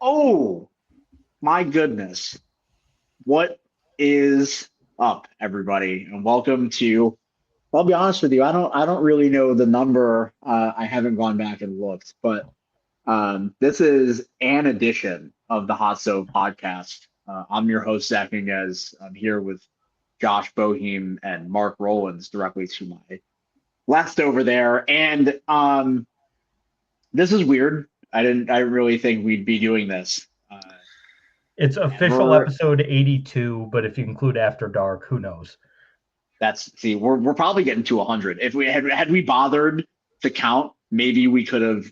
Oh my goodness. What is up, everybody? And welcome to, I'll be honest with you, I don't really know the number. I haven't gone back and looked, but this is an edition of the Hot Stove Podcast. I'm your host, Zack. I'm here with Josh Boheim and Mark Rowlands directly to my left over there. And this is weird. I didn't really think we'd be doing this. It's official Ever. episode 82, but if you include After Dark, who knows? We're probably getting to 100. If we had we bothered to count, maybe we could have,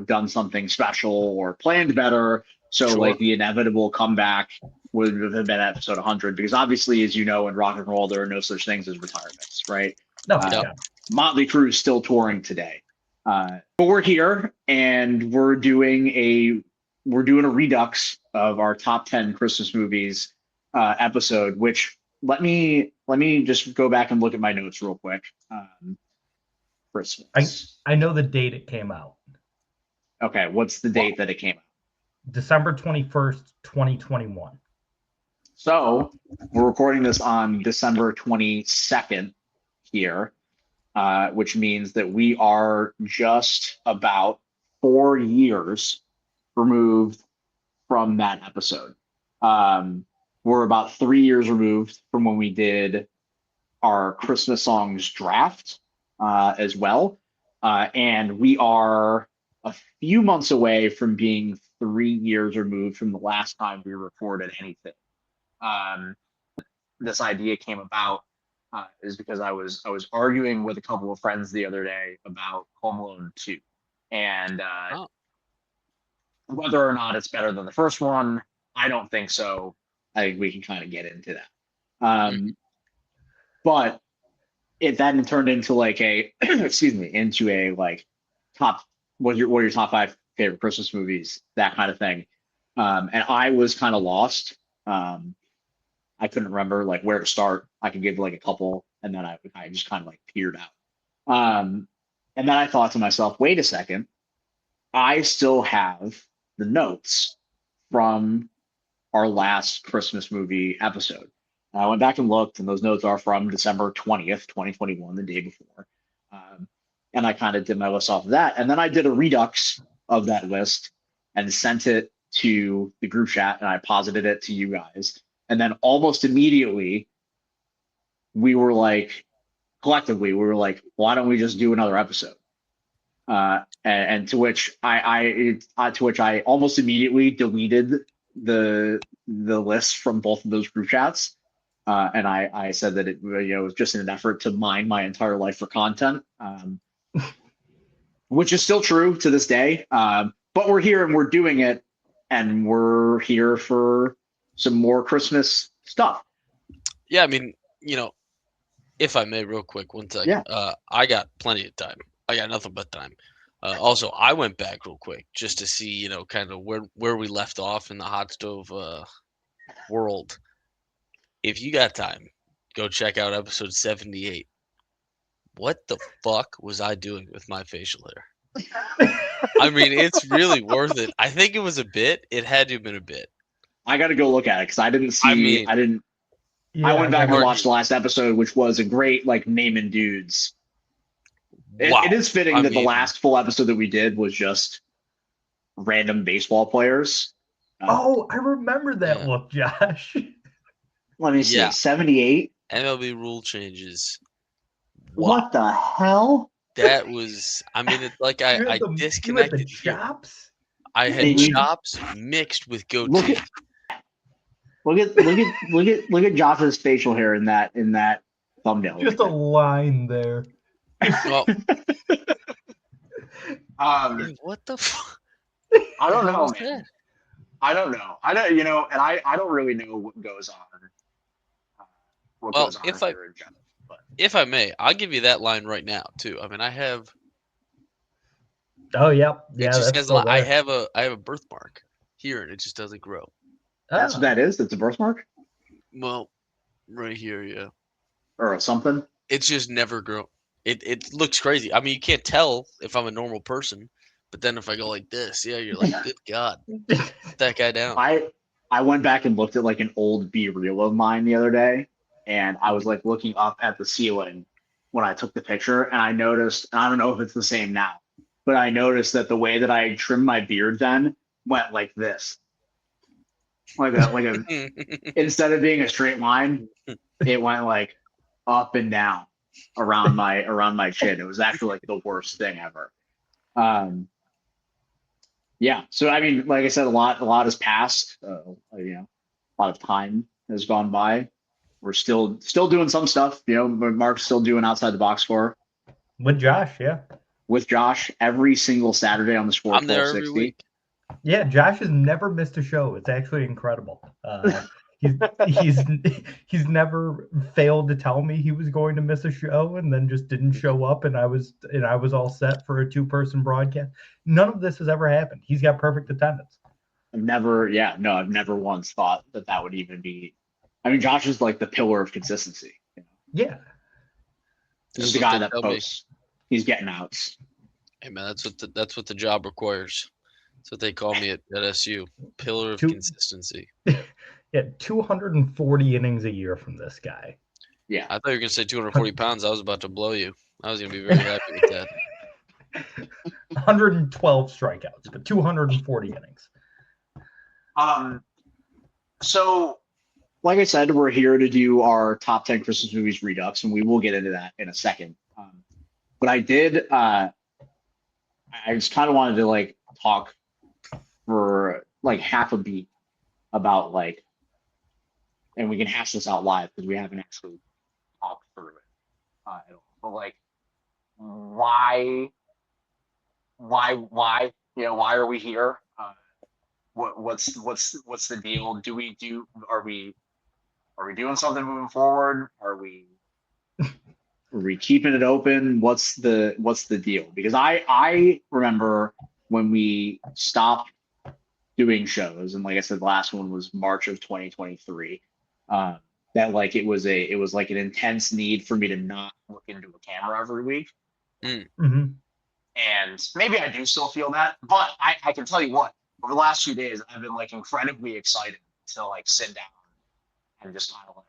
done something special or planned better. So Sure. like the inevitable comeback would have been episode 100, because obviously, as you know, in rock and roll, there are no such things as retirements, right? No, Uh, Motley Crue is still touring today, but we're here and we're doing a redux of our top 10 Christmas movies episode. Which let me just go back and look at my notes real quick. Christmas. I know the date it came out. Okay, what's the date that it came out? December 21st, 2021. So we're recording this on December 22nd here, which means that we are just about 4 years removed from that episode. We're about 3 years removed from when we did our Christmas songs draft as well. And we are a few months away from being 3 years removed from the last time we recorded anything. This idea came about is because I was arguing with a couple of friends the other day about Home Alone 2, and whether or not it's better than the first one. I don't think so. I think we can kind of get into that. But it then turned into like a into a like top what are your top 5 favorite Christmas movies, that kind of thing. And I was kind of lost. I couldn't remember like where to start. I could give like a couple, and then I just kind of like peered out. And then I thought to myself, wait a second, I still have the notes from our last Christmas movie episode. And I went back and looked, and those notes are from December 20th, 2021, the day before. And I kind of did my list off of that. And then I did a redux of that list and sent it to the group chat, and I posited it to you guys. And then almost immediately, collectively, we were like, why don't we just do another episode? And to which I almost immediately deleted the list from both of those group chats. And I said that it was just in an effort to mine my entire life for content, which is still true to this day. But we're here and we're doing it, and we're here for some more Christmas stuff. Yeah, I mean, if I may, real quick, one second. Yeah. I got plenty of time. I got nothing but time. Also, I went back real quick just to see, kind of where we left off in the hot stove world. If you got time, go check out episode 78. What the fuck was I doing with my facial hair? I mean, it's really worth it. I think it was a bit. It had to have been a bit. I got to go look at it because I didn't see. I went back and watched the last episode, which was a great like naming dudes. It is fitting that the last full episode that we did was just random baseball players. Oh, I remember that look, Josh. Let me see. 78 MLB rule changes. Wow. What the hell? That was. I mean, it's like I disconnected. You had the chops? I had chops mixed with goatee. Look at Josh's facial hair in that thumbnail. Just a line there. Well, what the fuck? I don't know, man. I don't know. And I don't really know what goes on. If I may, I'll give you that line right now too. I mean, I have. Oh yeah. It just has I have a birthmark here, and it just doesn't grow. That's what that is. That's a birthmark. Well, right here, yeah. Or something. It's just never grown. It looks crazy. I mean, you can't tell if I'm a normal person, But then if I go like this, yeah, you're like, good God, put that guy down. I went back and looked at like an old B reel of mine the other day, and I was like looking up at the ceiling when I took the picture, and I noticed, and I don't know if it's the same now, but I noticed that the way that I trimmed my beard then went like this, like a instead of being a straight line, it went like up and down around my chin. It was actually like the worst thing ever. Yeah. So I mean, like I said, a lot has passed. A lot of time has gone by. We're still doing some stuff. Mark's still doing outside the box score With Josh, yeah. with Josh every single Saturday on the score. I'm there every 1260. week. Yeah, Josh has never missed a show. It's actually incredible. He's never failed to tell me he was going to miss a show and then just didn't show up, and I was all set for a 2-person broadcast. None of this has ever happened. He's got perfect attendance. I've never once thought that would even be. I mean, Josh is like the pillar of consistency. Yeah. This is the guy that posts. He's getting outs. Hey man, that's what the job requires. That's what they call me at SU, pillar of consistency. Yeah, 240 innings a year from this guy. Yeah. I thought you were gonna say 240 pounds. I was about to blow you. I was gonna be very happy with that. 112 strikeouts, but 240 innings. So, like I said, we're here to do our top 10 Christmas movies Redux, and we will get into that in a second. But I did, I just kind of wanted to like talk for like half a beat about like, and we can hash this out live because we haven't actually talked through it. But like, why, why are we here? What's the deal? Are we doing something moving forward? Are we keeping it open? What's the deal? Because I remember when we stopped doing shows, and like I said, the last one was March of 2023. That like it was like an intense need for me to not look into a camera every week. Mm-hmm. And maybe I do still feel that, but I can tell you what, over the last few days, I've been like incredibly excited to like sit down and just kind of like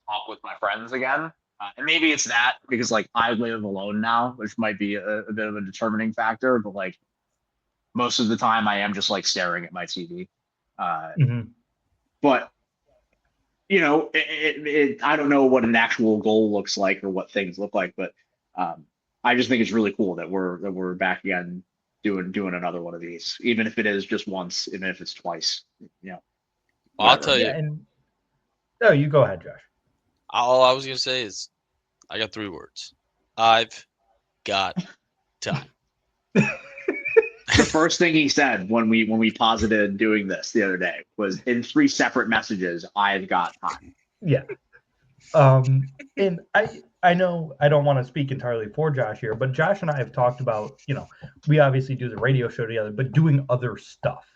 talk with my friends again. And maybe it's that because like I live alone now, which might be a bit of a determining factor, but like most of the time I am just like staring at my TV. But I don't know what an actual goal looks like or what things look like, but I just think it's really cool that we're back again doing another one of these, even if it is just once, even if it's twice. I'll tell you. No, you go ahead, Josh. All I was gonna say is, I got 3 words. I've got time. The first thing he said when we posited doing this the other day was in 3 separate messages, "I've got time." Yeah. And I know I don't want to speak entirely for Josh here, but Josh and I have talked about, we obviously do the radio show together, but doing other stuff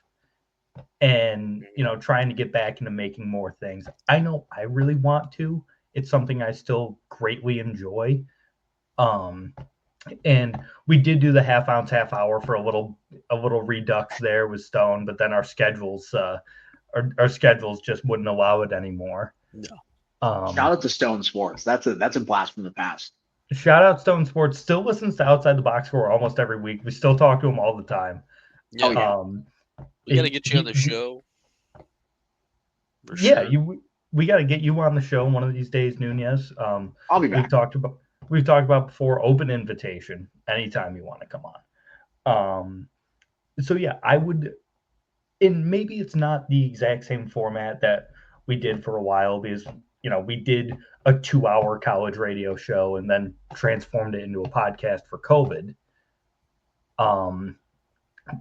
and, trying to get back into making more things. I know I really want to. It's something I still greatly enjoy. And we did do the half ounce, half hour for a little redux there with Stone, but then our schedules just wouldn't allow it anymore. No. Shout out to Stone Sports. That's a blast from the past. Shout out Stone Sports. Still listens to Outside the Box Score almost every week. We still talk to him all the time. Yeah. We got to get you on the show. Yeah, we got to get you on the show one of these days, Nunez. I'll be back. We've talked about before, open invitation anytime you want to come on. So yeah, I would, and maybe it's not the exact same format that we did for a while because we did a 2-hour college radio show and then transformed it into a podcast for COVID.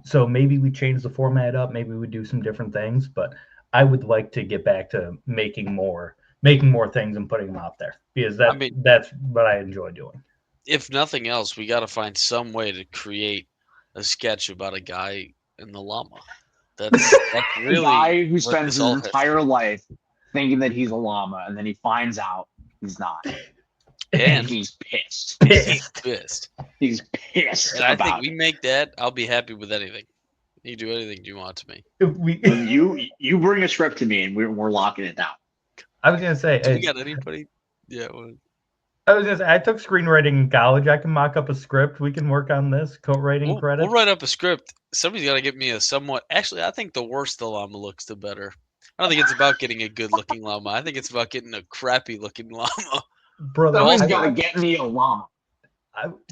So maybe we change the format up, maybe we do some different things, but I would like to get back to making more things and putting them out there because that's what I enjoy doing. If nothing else, we got to find some way to create a sketch about a guy in the llama. That's really a guy who spends his entire life thinking that he's a llama, and then he finds out he's not. And he's pissed. he's pissed. He's pissed And I think about we make that. I'll be happy with anything. You do anything you want to me. it. You bring a script to me, and we're locking it down. I was gonna say, Do we got anybody? Yeah. Well, I was gonna say, I took screenwriting in college. I can mock up a script. We can work on this co-writing credits. we'll write up a script. Somebody's got to get me a somewhat. Actually, I think the worse the llama looks, the better. I don't think it's about getting a good-looking llama. I think it's about getting a crappy-looking llama. Brother, Someone's also- got to get me a llama.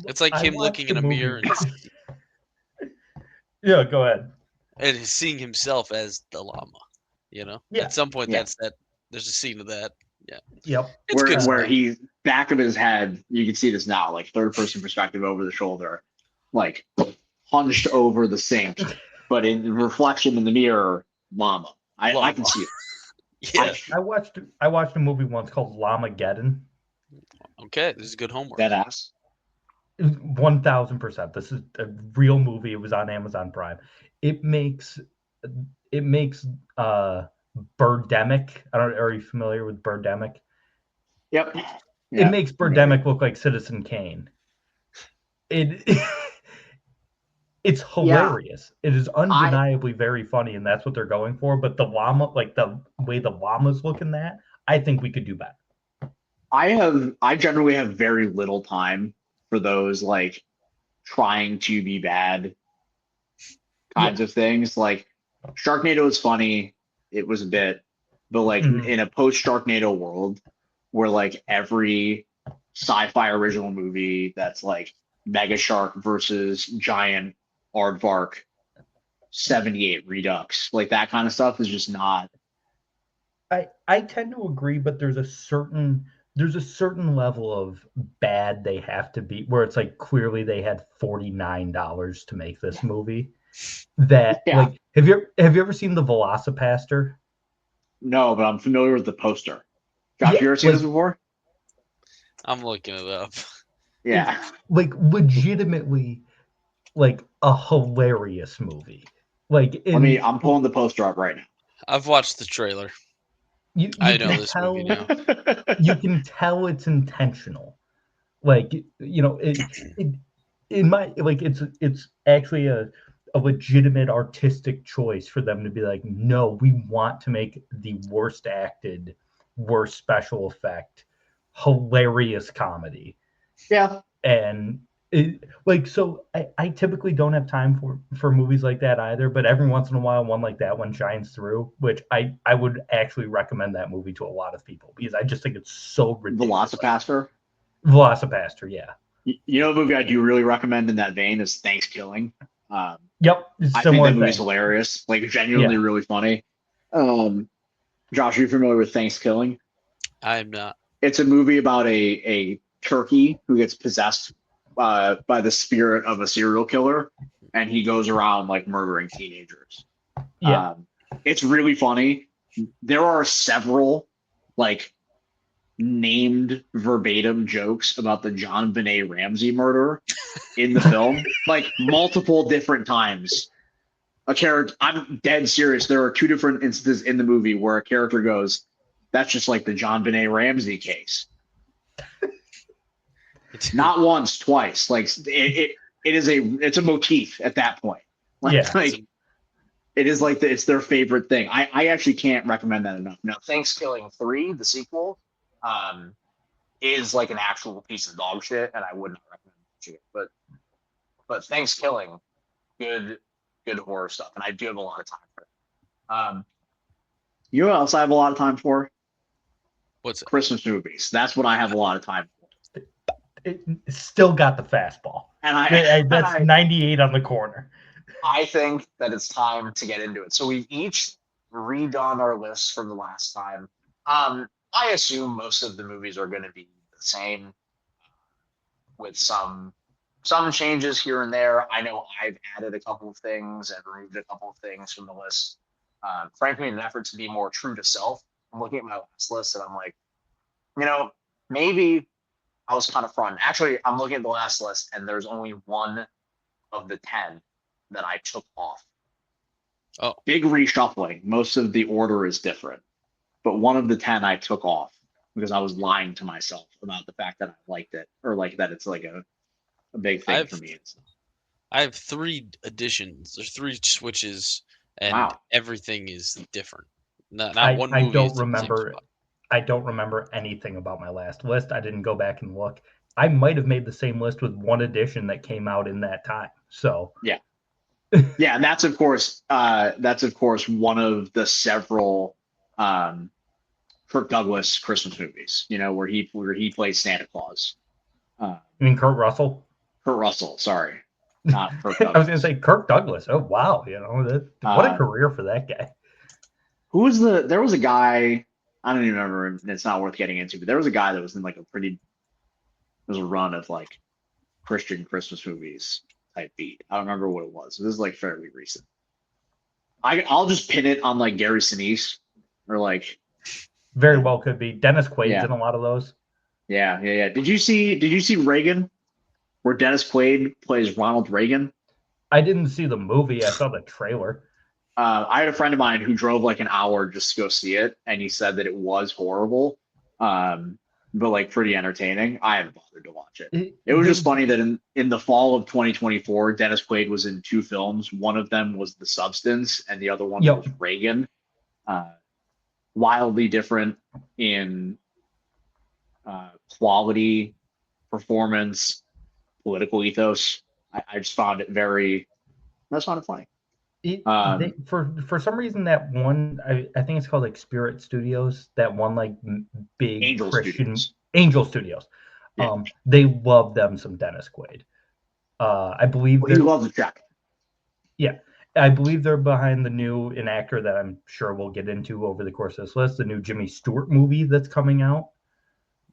It's like him looking in a mirror Yeah, go ahead. and seeing himself as the llama. You know, Yeah. at some point, Yeah. that's that. There's a scene of that. Yeah, Yep. it's good. Where stuff. he's back of his head, you can see this now, like third person perspective over the shoulder, like hunched over the sink, but in reflection in the mirror, llama. I can see it. Yeah. I watched a movie once called Llamageddon. Okay, this is good homework. That ass. 1000%. This is a real movie. It was on Amazon Prime. It makes Birdemic. Are you familiar with Birdemic? Yep. It makes Birdemic look like Citizen Kane. It's hilarious. It is undeniably very funny, and that's what they're going for. But the llama, like the way the llamas look in that, I think we could do better. I generally have very little time for those like trying to be bad kinds of things. Like Sharknado is funny. It was a bit, but like in a post Sharknado world where like every sci-fi original movie that's like Mega Shark versus giant aardvark 78 Redux, like that kind of stuff is just not. I tend to agree, but there's a certain level of bad they have to be where it's like clearly they had $49 to make this movie. That like have you ever seen the Velocipaster? No, but I'm familiar with the poster. Josh, you ever seen this before? I'm looking it up. Yeah. Like legitimately like a hilarious movie. Like I'm pulling the poster up right now. I've watched the trailer. I know this movie now. You can tell it's intentional. Like, you know, it's actually a legitimate artistic choice for them to be like, no, we want to make the worst acted, worst special effect, hilarious comedy. Yeah. And I typically don't have time for movies like that either, but every once in a while one like that one shines through, which I would actually recommend that movie to a lot of people because I just think it's so ridiculous. Velocipaster, yeah. You know, a movie I do really recommend in that vein is Thanksgiving. Yep, I think that movie's hilarious, like genuinely really funny. Josh, are you familiar with Thanksgiving? I'm not. It's a movie about a turkey who gets possessed by the spirit of a serial killer, and he goes around like murdering teenagers. Yeah, it's really funny. There are several like named verbatim jokes about the John Benet Ramsey murder in the film, like multiple different times. A character, I'm dead serious. There are two different instances in the movie where a character goes, "That's just like the John Benet Ramsey case." Not once, twice. Like it's a motif at that point. Like it is like it's their favorite thing. I actually can't recommend that enough. Now, Thanksgiving 3, the sequel, is like an actual piece of dog shit, and I would not recommend watching it. But Thanksgiving, good horror stuff, and I do have a lot of time for it. You know what else I have a lot of time for? What's it? Christmas movies. That's what I have a lot of time for. It still got the fastball. And that's 98 on the corner. I think that it's time to get into it. So we've each redone our lists from the last time. I assume most of the movies are going to be the same, with some changes here and there. I know I've added a couple of things and removed a couple of things from the list. Frankly, in an effort to be more true to self, I'm looking at my last list and I'm like, maybe I was kind of front. Actually, I'm looking at the last list and there's only one of the 10 that I took off. Oh, big reshuffling. Most of the order is different, but one of the 10 I took off. because I was lying to myself about the fact that I liked it, or like that it's like a big thing for me. I have 3 additions. There's 3 switches, and Wow. everything is different. Not one I movie don't is in the same remember. spot. I don't remember anything about my last list. I didn't go back and look. I might have made the same list with one addition that came out in that time. So Yeah. Yeah, and that's of course one of the several Kirk Douglas Christmas movies, where he plays Santa Claus. I mean, Kurt Russell. Kurt Russell, sorry, not Kirk I was going to Douglas. say Kirk Douglas. Oh wow, what a career for that guy. Who was there was a guy, I don't even remember, and it's not worth getting into, but there was a guy that was in like there was a run of like Christian Christmas movies type beat. I don't remember what it was. This is like fairly recent. I'll just pin it on like Gary Sinise or like. Very well could be. Dennis Quaid's Yeah. in a lot of those. Yeah. Did you see Reagan, where Dennis Quaid plays Ronald Reagan? I didn't see the movie. I saw the trailer. I had a friend of mine who drove like an hour just to go see it, and he said that it was horrible, but like pretty entertaining. I haven't bothered to watch it. It was just funny that in the fall of 2024, Dennis Quaid was in 2 films. One of them was The Substance, and the other one was Reagan. Wildly different in quality, performance, political ethos. I just found it funny. For some reason, that one, I think it's called like Spirit Studios, that one like big Angel Christian Studios. Angel Studios. Yeah. They love them some Dennis Quaid. I believe he loves a check. Yeah, I believe they're behind an actor that I'm sure we'll get into over the course of this list, the new Jimmy Stewart movie that's coming out.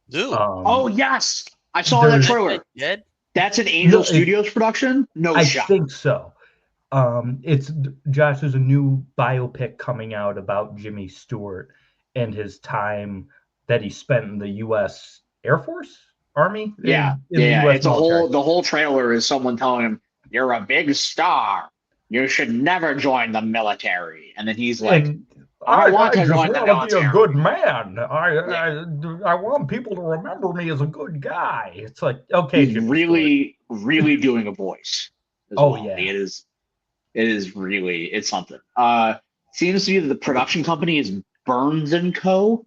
Dude. Oh yes, I saw that trailer. That's an Angel Studios production? No shot. I think so. It's Josh. There's a new biopic coming out about Jimmy Stewart and his time that he spent in the U.S. Air Force, Army. Yeah. It's the whole trailer is someone telling him, "You're a big star. You should never join the military." And then he's like, "I want to join the military. Be a good man. I want people to remember me as a good guy." It's like, okay, he's really doing a voice. Yeah, it's something. Seems to be that the production company is Burns and Co.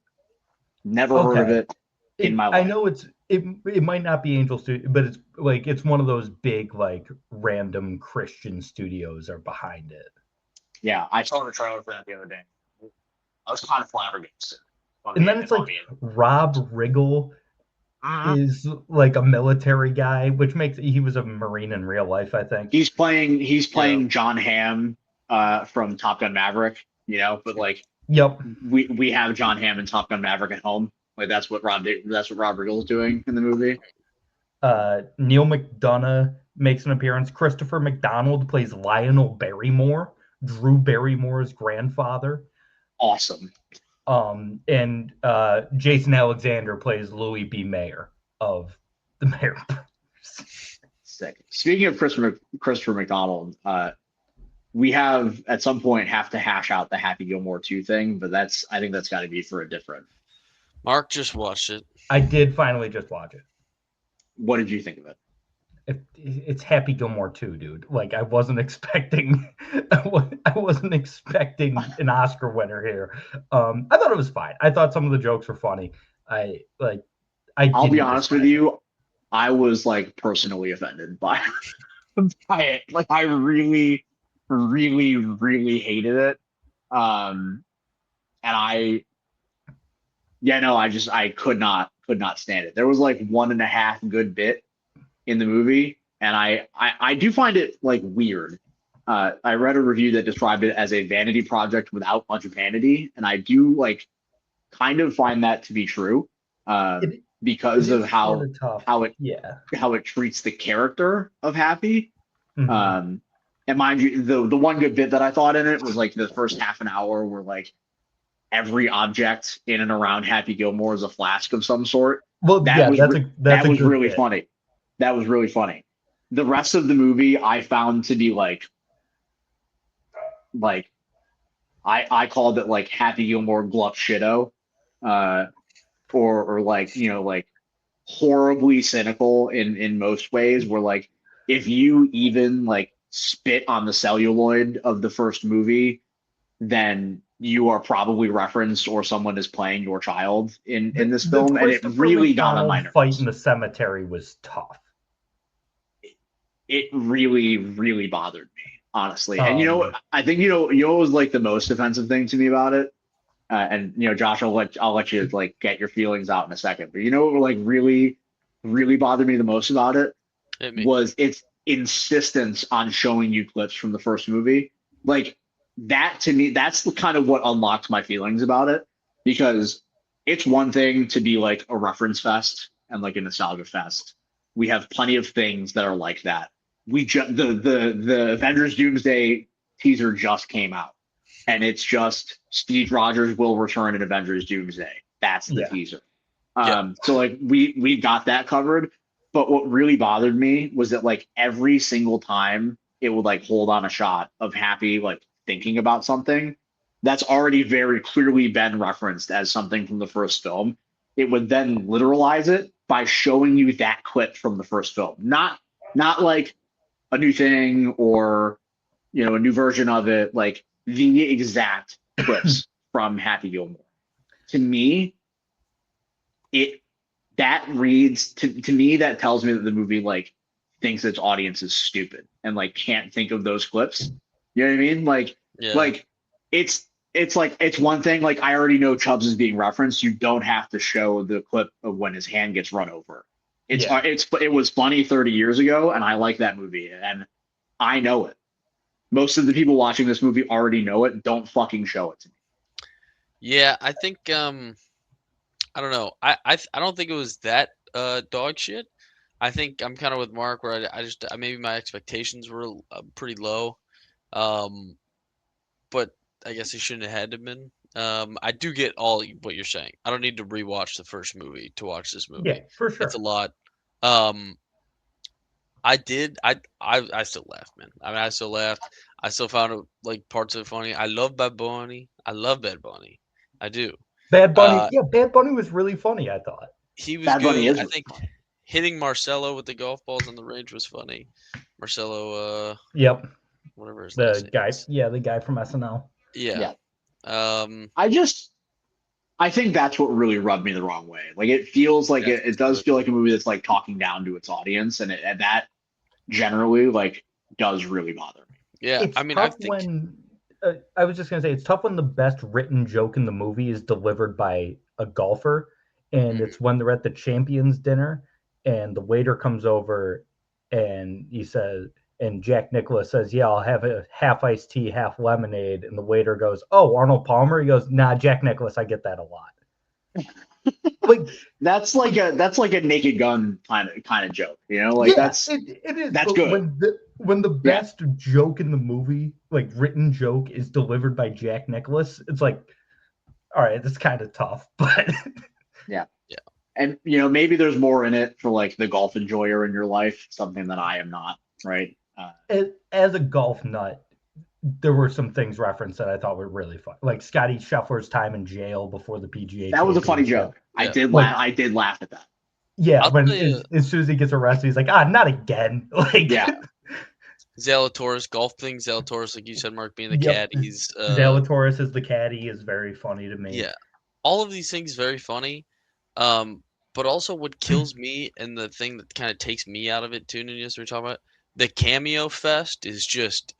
Never heard of it in my life. I know it might not be Angel Studio, but it's one of those big like random Christian studios are behind it. Yeah, I saw the trailer for that the other day. I was kind of flabbergasted. And then it's like Rob Riggle is like a military guy, which he was a Marine in real life, I think. He's playing John Hamm from Top Gun Maverick, but like we have John Hamm in Top Gun Maverick at home. Like that's what Rob Riggle is doing in the movie. Neil McDonough makes an appearance. Christopher McDonald plays Lionel Barrymore, Drew Barrymore's grandfather. Awesome. And Jason Alexander plays Louis B. Mayer of the Mayer Brothers. Sick. Speaking of Christopher McDonald, we have at some point have to hash out the Happy Gilmore 2 thing, but I think that's got to be for a different. Mark just watched it. I did finally just watch it. What did you think of it? It's Happy Gilmore 2, dude. Like I wasn't expecting an Oscar winner here. I thought it was fine. I thought some of the jokes were funny. I'll be honest with you, I was like personally offended by it. Like I really, really, really hated it. And I could not stand it. There was like 1.5 good bit in the movie, and I do find it like weird. I read a review that described it as a vanity project without much vanity, and I do like kind of find that to be true because of how it treats the character of Happy. Mm-hmm. And mind you, the one good bit that I thought in it was like the first half an hour where like every object in and around Happy Gilmore is a flask of some sort. Well, that was really funny. That was really funny. The rest of the movie I found to be like I called it like Happy Gilmore Gluck Shitto. or like, like horribly cynical in most ways, where like if you even like spit on the celluloid of the first movie, then you are probably referenced or someone is playing your child in this The film, and it Christopher really got on my McDonald fight in nerves. the cemetery was tough. It really, really bothered me, honestly. And Um, I think what was like the most offensive thing to me about it. And Josh, I'll let you like get your feelings out in a second. But what like really, really bothered me the most about it Hit me. was its insistence on showing you clips from the first movie. Like that to me, that's the kind of what unlocked my feelings about it, because it's one thing to be like a reference fest and like a nostalgia fest. We have plenty of things that are like that. The Avengers Doomsday teaser just came out, and it's just Steve Rogers will return in Avengers Doomsday. That's the yeah, teaser. Yeah. So like we got that covered. But what really bothered me was that like every single time it would like hold on a shot of Happy like thinking about something that's already very clearly been referenced as something from the first film, it would then literalize it by showing you that clip from the first film. Not like a new thing or a new version of it, like the exact clips from Happy Gilmore. To me, it that reads to me that tells me that the movie like thinks its audience is stupid and like can't think of those clips. You know what I mean? Yeah. Like it's like it's one thing, like I already know Chubbs is being referenced. You don't have to show the clip of when his hand gets run over. yeah. It was funny 30 years ago, and I like that movie, and I know it. Most of the people watching this movie already know it. Don't fucking show it to me. Yeah, I think I don't know. I don't think it was that dog shit. I think I'm kind of with Mark where maybe my expectations were pretty low. Um, but I guess they shouldn't have had to been. I do get all what you're saying. I don't need to rewatch the first movie to watch this Yeah, movie. for It's a sure. lot. Um, I did. I still laughed, man. I mean, I still laughed. I still found it like parts of it funny. I love Bad Bunny. I love Bad Bunny. I do. Bad Bunny, Uh, yeah, Bad Bunny was really funny, I thought. he was Bad Bunny good. is I really think funny. hitting Marcelo with the golf balls on the range was funny. Marcelo, Yep, whatever his last the name guy, is. yeah, the guy from SNL. Yeah. Yeah. Um, I think that's what really rubbed me the wrong way. Like it feels like yeah, it does good. feel like a movie that's like talking down to its audience, and that generally like does really bother me. Yeah, It's I mean, I tough think. when I was just gonna say it's tough when the best written joke in the movie is delivered by a golfer, and Mhm. it's when they're at the champions dinner, and the waiter comes over, and he says, and Jack Nicklaus says, "Yeah, I'll have a half iced tea, half lemonade," and the waiter goes, "Oh, Arnold Palmer." He goes, "Nah, Jack Nicklaus. I get that a lot." Like, like That's like a Naked Gun kind of joke, like yeah, that's it is. that's But good. when the Yeah, best joke in the movie, like written joke, is delivered by Jack Nicklaus, it's like, all right, that's kind of tough. But yeah. Yeah. And maybe there's more in it for like the golf enjoyer in your life, something that I am not, right? as a golf nut, there were some things referenced that I thought were really fun, like Scotty Scheffler's time in jail before the PGA That was a funny Championship. joke. I Yeah. did Like, laugh. I did laugh at that. yeah, I'll tell when you, as soon as he gets arrested, he's like, ah, not again. Like, Yeah, Zalatoris, golf thing, Zalatoris, like you said, Mark, being the yep, caddies. Zalatoris as the caddy is very funny to me. Yeah, all of these things very funny. But also what kills me and the thing that kind of takes me out of it too, Nunez, we're talking about the cameo fest is just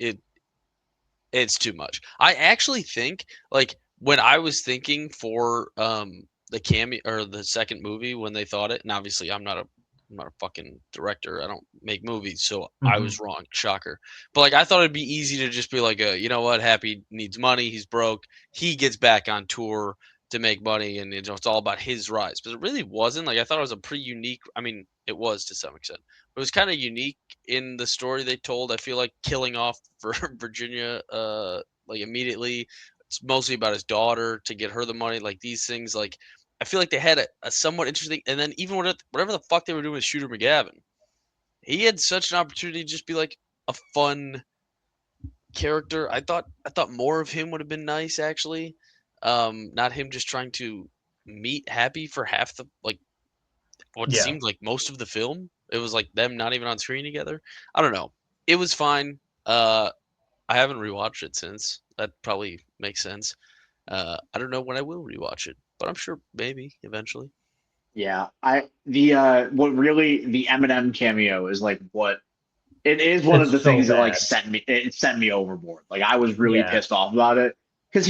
it's too much. I actually think like when I was thinking for the cameo or the second movie when they thought it, and obviously I'm not a fucking director. I don't make movies, so I Mhm. was wrong. Shocker. But like I thought it'd be easy to just be like, you know what? Happy needs money. He's broke. He gets back on tour to make money, and it's all about his rise. But it really wasn't. Like I thought it was a pretty unique. I mean, it was to some extent. It was kind of unique in the story they told. I feel like killing off for Virginia, like immediately. It's mostly about his daughter to get her the money. Like these things, like I feel like they had a somewhat interesting. And then even whatever the fuck they were doing with Shooter McGavin, he had such an opportunity to just be like a fun character. I thought more of him would have been nice actually. Not him just trying to meet Happy for half the what Yeah. seemed like most of the film. It was like them not even on screen together. I don't know. It was fine. I haven't rewatched it since. That probably makes sense. I don't know when I will rewatch it, but I'm sure maybe eventually. Yeah, what really the Eminem cameo is like what it is one of It's the so things that like bad. sent me overboard. Like I was really Yeah. pissed off about it because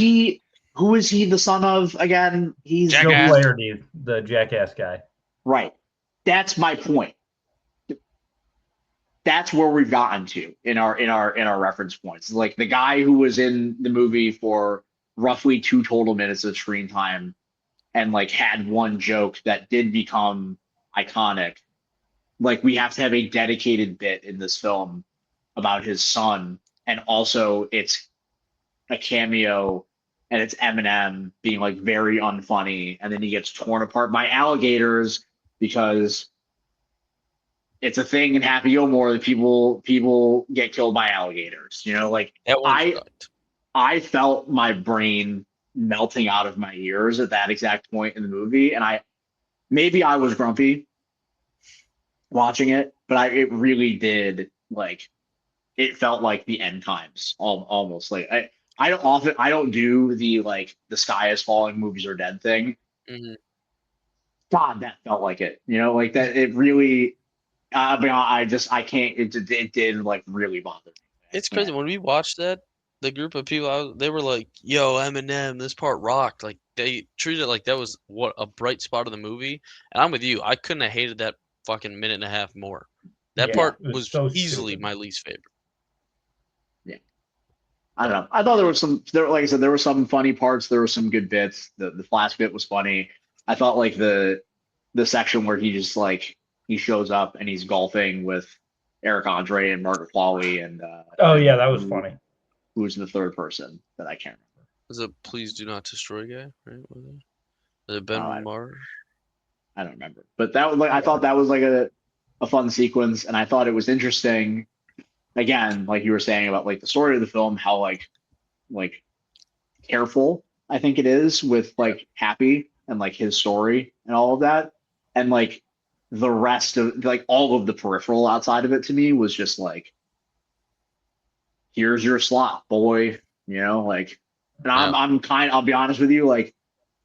who is he the son of again? He's Joe Jackass. Flaherty, the jackass guy. right. That's my point. That's where we've gotten to in our reference points. Like the guy who was in the movie for roughly 2 total minutes of screen time and like had one joke that did become iconic. Like we have to have a dedicated bit in this film about his son, and also it's a cameo and it's Eminem being like very unfunny, and then he gets torn apart by alligators because it's a thing in Happy Gilmore that people get killed by alligators. Like That one I sucked. I felt my brain melting out of my ears at that exact point in the movie, and maybe I was grumpy watching it, but it really did like it felt like the end times almost like I don't do the like the sky is falling movies are dead thing. Hmm. God, that felt like it. Like that. It really. But I can't. It did like really bother me. It's I crazy can't. when we watched that. The group of people, they were like, "Yo, Eminem, this part rocked." Like they treated it like that was what a bright spot of the movie. And I'm with you. I couldn't have hated that fucking minute and a half more. That Yeah, Yeah, part it was was so easily stupid. my least favorite. yeah. I don't know. I thought there was like I said, there were some funny parts. There were some good bits. The Flash bit was funny. I thought like the section where he just like he shows up and he's golfing with Eric Andre and Margaret Qualley Oh yeah, and that was funny. who's the third person that I can't Was it "Please Do Not Destroy" guy? Right? Was it remember. Ben Mar? I don't remember. But that was like I Yeah. thought that was like a fun sequence, and I thought it was interesting. Again, like you were saying about like the story of the film, how like careful I think it is with like Happy and like his story and all of that, and like the rest of like all of the peripheral outside of it to me was just like, here's your slot, boy. Like, and Yeah, I'll be honest with you, like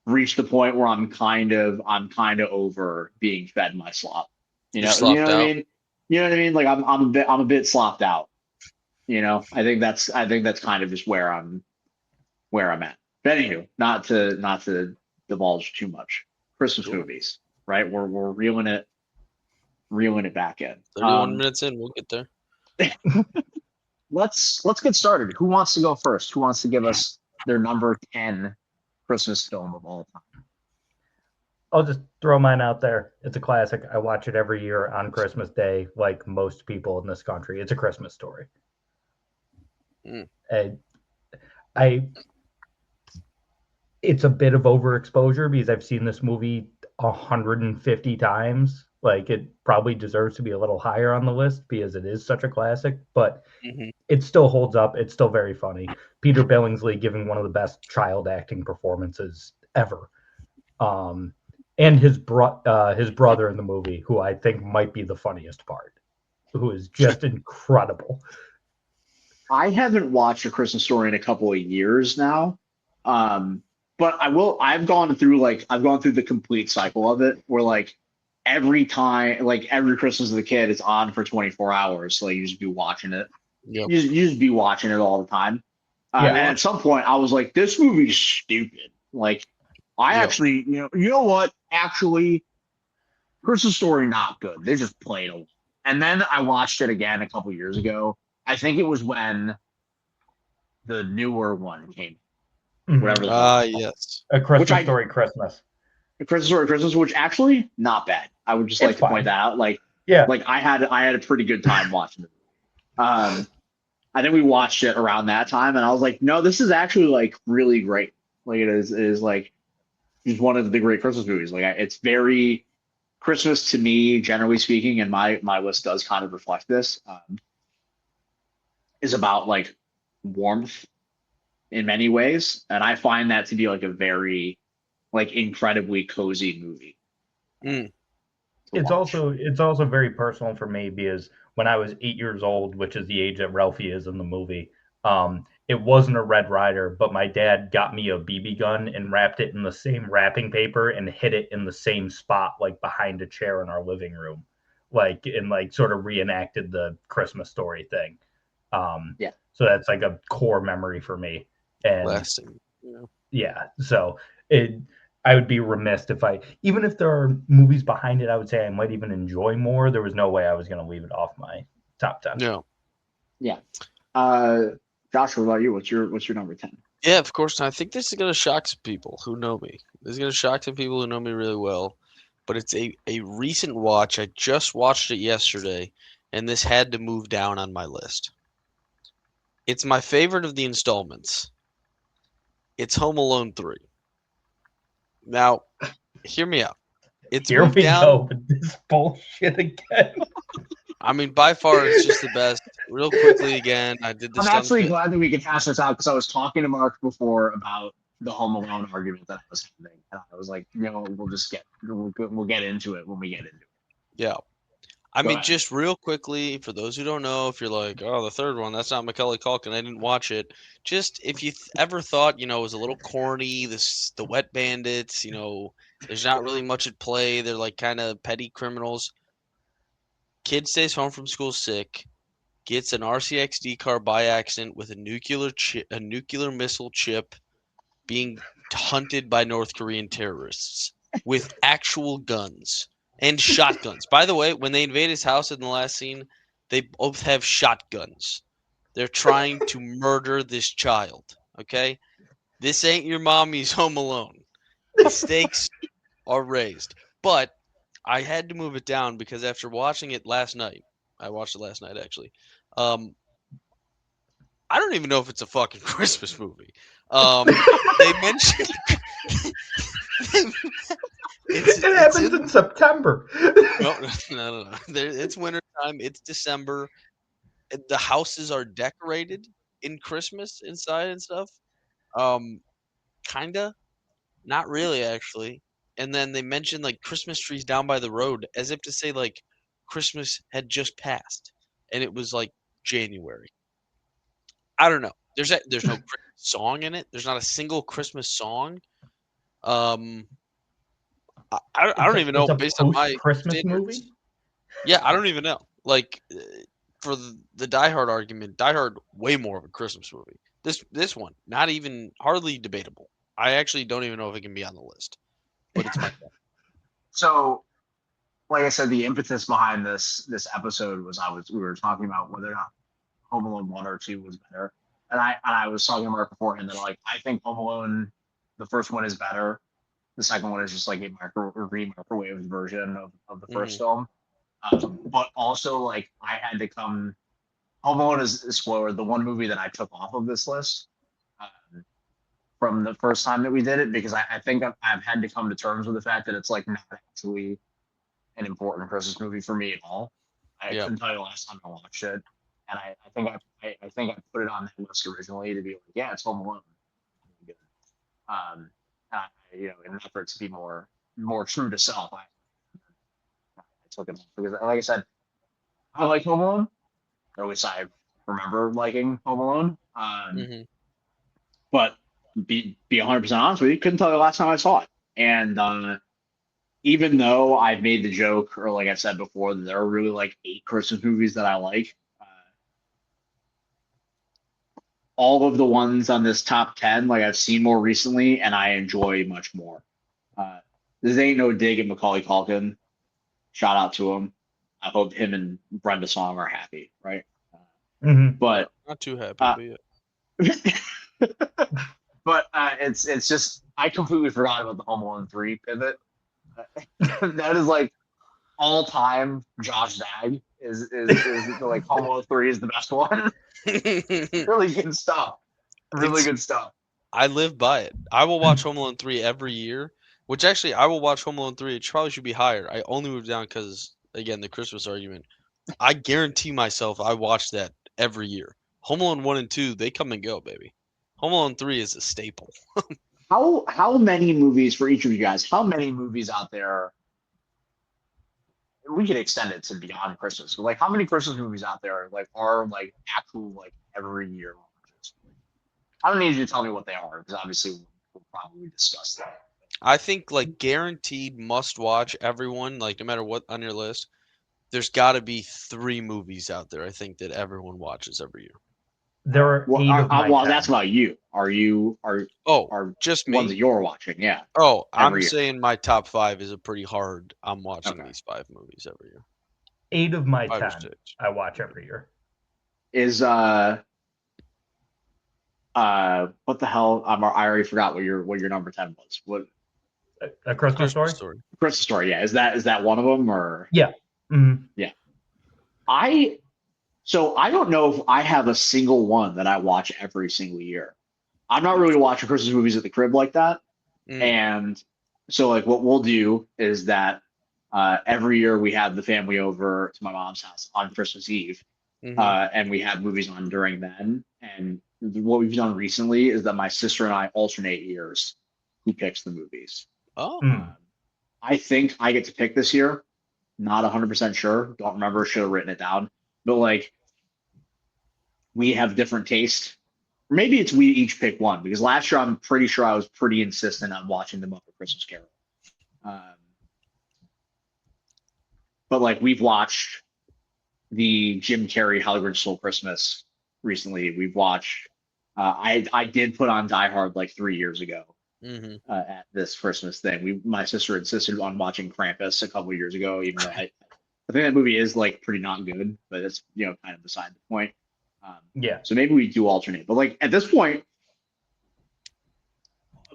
reached the point where I'm kind of over being fed my slop. you're You know slopped what I out. mean? You know what I mean? Like I'm a bit slopped out. I think that's kind of just where I'm at. But anywho, not to divulge too much. Christmas Sure. movies, right? We're reeling it back in. 31 minutes in, we'll get there. Let's get started. Who wants to go first? Who wants to give us their number 10 Christmas film of all time? I'll just throw mine out there. It's a classic. I watch it every year on Christmas Day, like most people in this country. It's A Christmas Story. Mm. And it's a bit of overexposure because I've seen this movie 150 times. Like it probably deserves to be a little higher on the list because it is such a classic, but Hmm. it still holds up. It's still very funny. Peter Billingsley giving one of the best child acting performances ever. And his brother in the movie, who I think might be the funniest part, who is just incredible. I haven't watched A Christmas Story in a couple of years now. But I will. I've gone through the complete cycle of it, where like every time, like every Christmas as a kid, it's on for 24 hours. So like, you just be watching it. Yep. You just be watching it all the time. And Yeah. at some point, I was like, this movie's stupid. Like, I Yep. actually, you know what? Actually, Christmas Story not good. They just played a lot. And then I watched it again a couple years ago. I think it was when the newer one came, whatever the hell it's called. Yes. A Which Christmas I Story Christmas. Christmas Story Christmas, which actually not bad. I would just It's like to point fine. that out. Yeah. Like I had a pretty good time watching it. I think we watched it around that time, and I was like, no, this is actually like really great. Like it is like it's one of the great Christmas movies. Like it's very Christmas to me, generally speaking, and my list does kind of reflect this. Is about like warmth in many ways, and I find that to be like a very like incredibly cozy movie. Mm. It's watch. also very personal for me because when I was 8 years old, which is the age that Ralphie is in the movie, it wasn't a Red Ryder, but my dad got me a BB gun and wrapped it in the same wrapping paper and hid it in the same spot, like behind a chair in our living room, like sort of reenacted the Christmas story thing. Yeah. So that's like a core memory for me. And Lasting. yeah, so it I would be remiss if even if there are movies behind it, I would say I might even enjoy more. There was no way I was going to leave it off my top 10. No. Yeah. Josh, what about you? What's your number 10? Yeah, of course. I think this is going to shock some people who know me. This is going to shock some people who know me really well. But it's a recent watch. I just watched it yesterday, and this had to move down on my list. It's my favorite of the installments. It's Home Alone 3. Now, hear me out. It's Here moved we down. go with this bullshit again. I mean, by far, it's just the best. Real quickly again, I did this. I'm actually glad that we could hash this out because I was talking to Mark before about the Home Alone argument that I was having, and I was like, we'll get into it when we get into it. Yeah. I Go mean, ahead. just real quickly, for those who don't know, if you're like, oh, the third one, that's not Macaulay Culkin, I didn't watch it. Just if you ever thought, it was a little corny, the Wet Bandits, there's not really much at play. They're like kind of petty criminals. Kid stays home from school sick, gets an RCXD car by accident with a nuclear missile chip, being hunted by North Korean terrorists with actual guns and shotguns. By the way, when they invade his house in the last scene, they both have shotguns. They're trying to murder this child. Okay? This ain't your mommy's Home Alone. The stakes are raised. But I had to move it down because after watching it last night, I watched it last night actually. I don't even know if it's a fucking Christmas movie. They mentioned It happens in September. no. It's wintertime. It's December. The houses are decorated in Christmas inside and stuff. Kinda, not really actually. And then they mentioned like Christmas trees down by the road, as if to say like Christmas had just passed, and it was like January. I don't know. There's no Christmas song in it. There's not a single Christmas song. Um, I don't even know It's a based on my post-Christmas standards. movie? Yeah, I don't even know. Like for the Die Hard argument, Die Hard way more of a Christmas movie. This one, not even hardly debatable. I actually don't even know if it can be on the list, but it's my So, like I said, the impetus behind this episode was we were talking about whether or not Home Alone 1 or 2 was better, and I was talking to Mark beforehand that like I think Home Alone, the first one is better. The second one is just like a microwave version of the first film. But also, like, I had to come. Home Alone is spoiler. The one movie that I took off of this list from the first time that we did it because I think I've had to come to terms with the fact that it's like not actually an important Christmas movie for me at all. I couldn't tell you the last time I watched it, and I think I put it on that list originally to be like, yeah, it's Home Alone. In an effort to be more true to self, I took it off because, like I said, I like Home Alone. Or at least I remember liking Home Alone. But be 100% honest with you, couldn't tell you the last time I saw it. And even though I've made the joke, or like I said before, that there are really like 8 Christmas movies that I like, all of the ones on this top 10, like I've seen more recently, and I enjoy much more. This ain't no dig at Macaulay Culkin. Shout out to him. I hope him and Brenda Song are happy, right? But not too happy. But it's just I completely forgot about the Home Alone 3 pivot. That is like all time Josh Zag is like Home Alone 3 is the best one. Really good stuff. Really good stuff. I live by it. I will watch Home Alone 3 every year, which actually I will watch Home Alone 3. It probably should be higher. I only moved down because, again, the Christmas argument. I guarantee myself I watch that every year. Home Alone 1 and 2, they come and go, baby. Home Alone 3 is a staple. how many movies for each of you guys? How many movies out there? We could extend it to beyond Christmas. But like, how many Christmas movies out there like are like actual like every year watches? I don't need you to tell me what they are because obviously we'll probably discuss that. I think like guaranteed must watch everyone, like no matter what on your list, there's got to be 3 movies out there I think that everyone watches every year. There are Well, 8 of my well, 10. that's about you. Oh, Are just ones me. that you're watching? Yeah, Oh, I'm every year. saying my top 5 is a pretty hard. I'm watching Okay. these 5 movies every year. 8 of my 5 or 10 6. I watch every year. Is what the hell? I already forgot what your number 10 was. What A Christmas Story? Christmas Story? Yeah, is that one of them or? Yeah. Mm-hmm. Yeah. So I don't know if I have a single one that I watch every single year. I'm not really watching Christmas movies at the crib like that. And so like what we'll do is that every year we have the family over to my mom's house on Christmas Eve. And we have movies on during then. And what we've done recently is that my sister and I alternate years who picks the movies. Oh. I think I get to pick this year. Not 100% sure. Don't remember. Should have written it down. But like, we have different taste. Maybe it's we each pick one because last year I'm pretty sure I was pretty insistent on watching the Muppet Christmas Carol. But like we've watched the Jim Carrey How the Grinch Stole Christmas recently. We've watched. I did put on Die Hard like 3 years ago at this Christmas thing. My sister insisted on watching Krampus a couple of years ago, even though I think that movie is like pretty not good, but it's kind of beside the point. Yeah. So maybe we do alternate, but like at this point,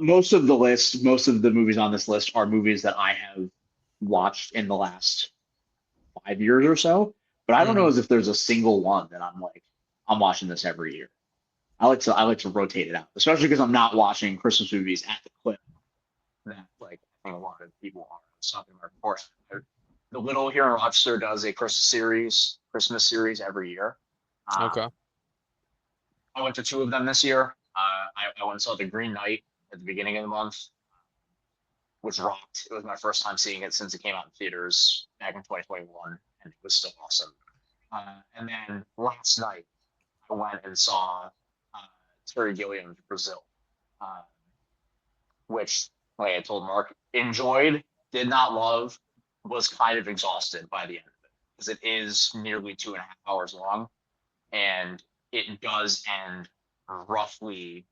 most of the movies on this list are movies that I have watched in the last 5 years or so. But I don't know as if there's a single one that I'm watching this every year. I like to rotate it out, especially because I'm not watching Christmas movies at the clip that like I think a lot of people are. Something of course, the Little here in Rochester does a Christmas series every year. Okay. I went to 2 of them this year. I went and saw The Green Knight at the beginning of the month, which rocked. It was my first time seeing it since it came out in theaters back in 2021, and it was still awesome. And then last night, I went and saw Terry Gilliam's Brazil, which, like I told Mark, enjoyed, did not love, was kind of exhausted by the end of it because it is nearly 2.5 hours long, and it does end roughly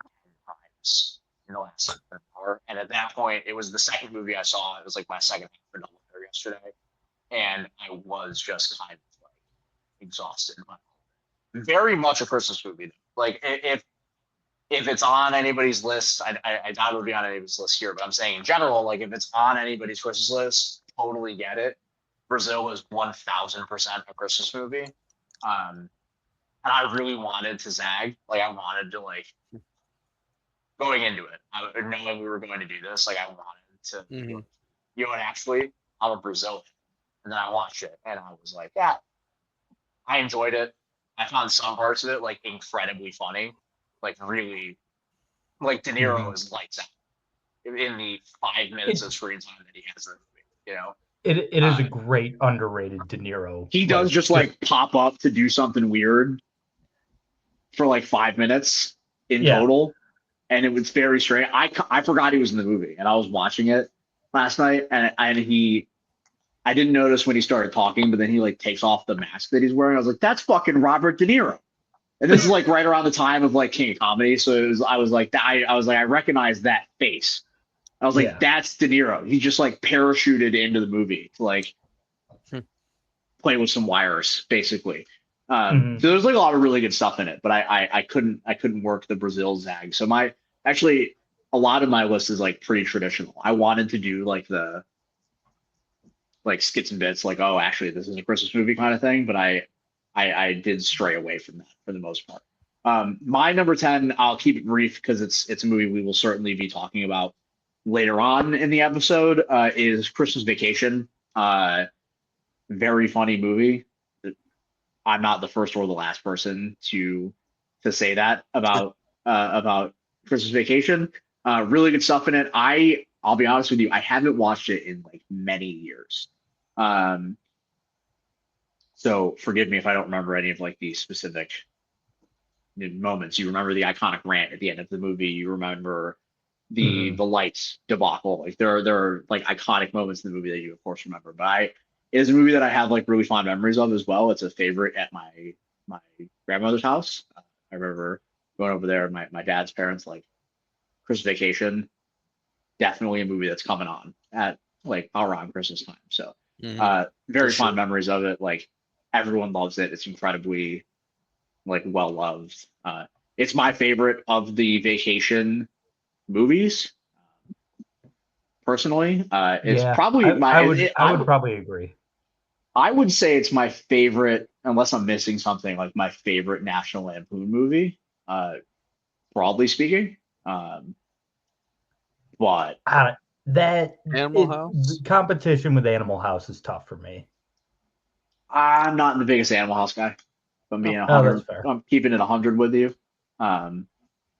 10 times in the last hour. And at that point, it was the second movie I saw. It was like my second half for double header yesterday, and I was just kind of like exhausted. Very much a Christmas movie. Like if it's on anybody's list, I doubt it would be on anybody's list here. But I'm saying in general, like if it's on anybody's Christmas list, totally get it. Brazil is 1,000% a Christmas movie. And I really wanted to zag. Like I wanted to like going into it, knowing we were going to do this. Like I wanted to, you know what? Actually, I'm a Brazilian, and then I watched it, and I was like, yeah, I enjoyed it. I found some parts of it like incredibly funny, like really, like De Niro is lights out in the 5 minutes of screen time that he has in the movie. You know, it is a great underrated De Niro. He does just like pop up to do something weird for like 5 minutes in total, and it was very strange. I forgot he was in the movie, and I was watching it last night, and I didn't notice when he started talking, but then he like takes off the mask that he's wearing. I was like, that's fucking Robert De Niro. And this is like right around the time of like King of Comedy, so I was like, I recognize that face. I was like, that's De Niro. He just like parachuted into the movie to like play with some wires, basically. So there's like a lot of really good stuff in it, but I couldn't work the Brazil zag. So a lot of my list is like pretty traditional. I wanted to do like the like skits and bits, like, oh, actually this is a Christmas movie kind of thing, but I did stray away from that for the most part. My number 10, I'll keep it brief because it's a movie we will certainly be talking about later on in the episode, is Christmas Vacation. Very funny movie. I'm not the first or the last person to say that about Christmas Vacation. Really good stuff in it. I'll be honest with you, I haven't watched it in like many years. Um, so forgive me if I don't remember any of like the specific moments. You remember the iconic rant at the end of the movie. You remember Mhm. the lights debacle. Like there are like iconic moments in the movie that you of course remember. But it is a movie that I have like really fond memories of as well. It's a favorite at my grandmother's house. I remember going over there. My dad's parents like Christmas Vacation. Definitely a movie that's coming on at like around Christmas time. So For very fond sure. memories of it. Like everyone loves it. It's incredibly like well loved. It's my favorite of the vacation movies personally. It's Yeah, probably my I would probably agree. I would say it's my favorite unless I'm missing something like my favorite National Lampoon movie. Uh, Broadly speaking. Um, but I, that Animal the House. competition with Animal House is tough for me. I'm not the biggest Animal House guy. If I'm being No. Oh, that's 100. fair. I'm keeping it 100 with you. Um,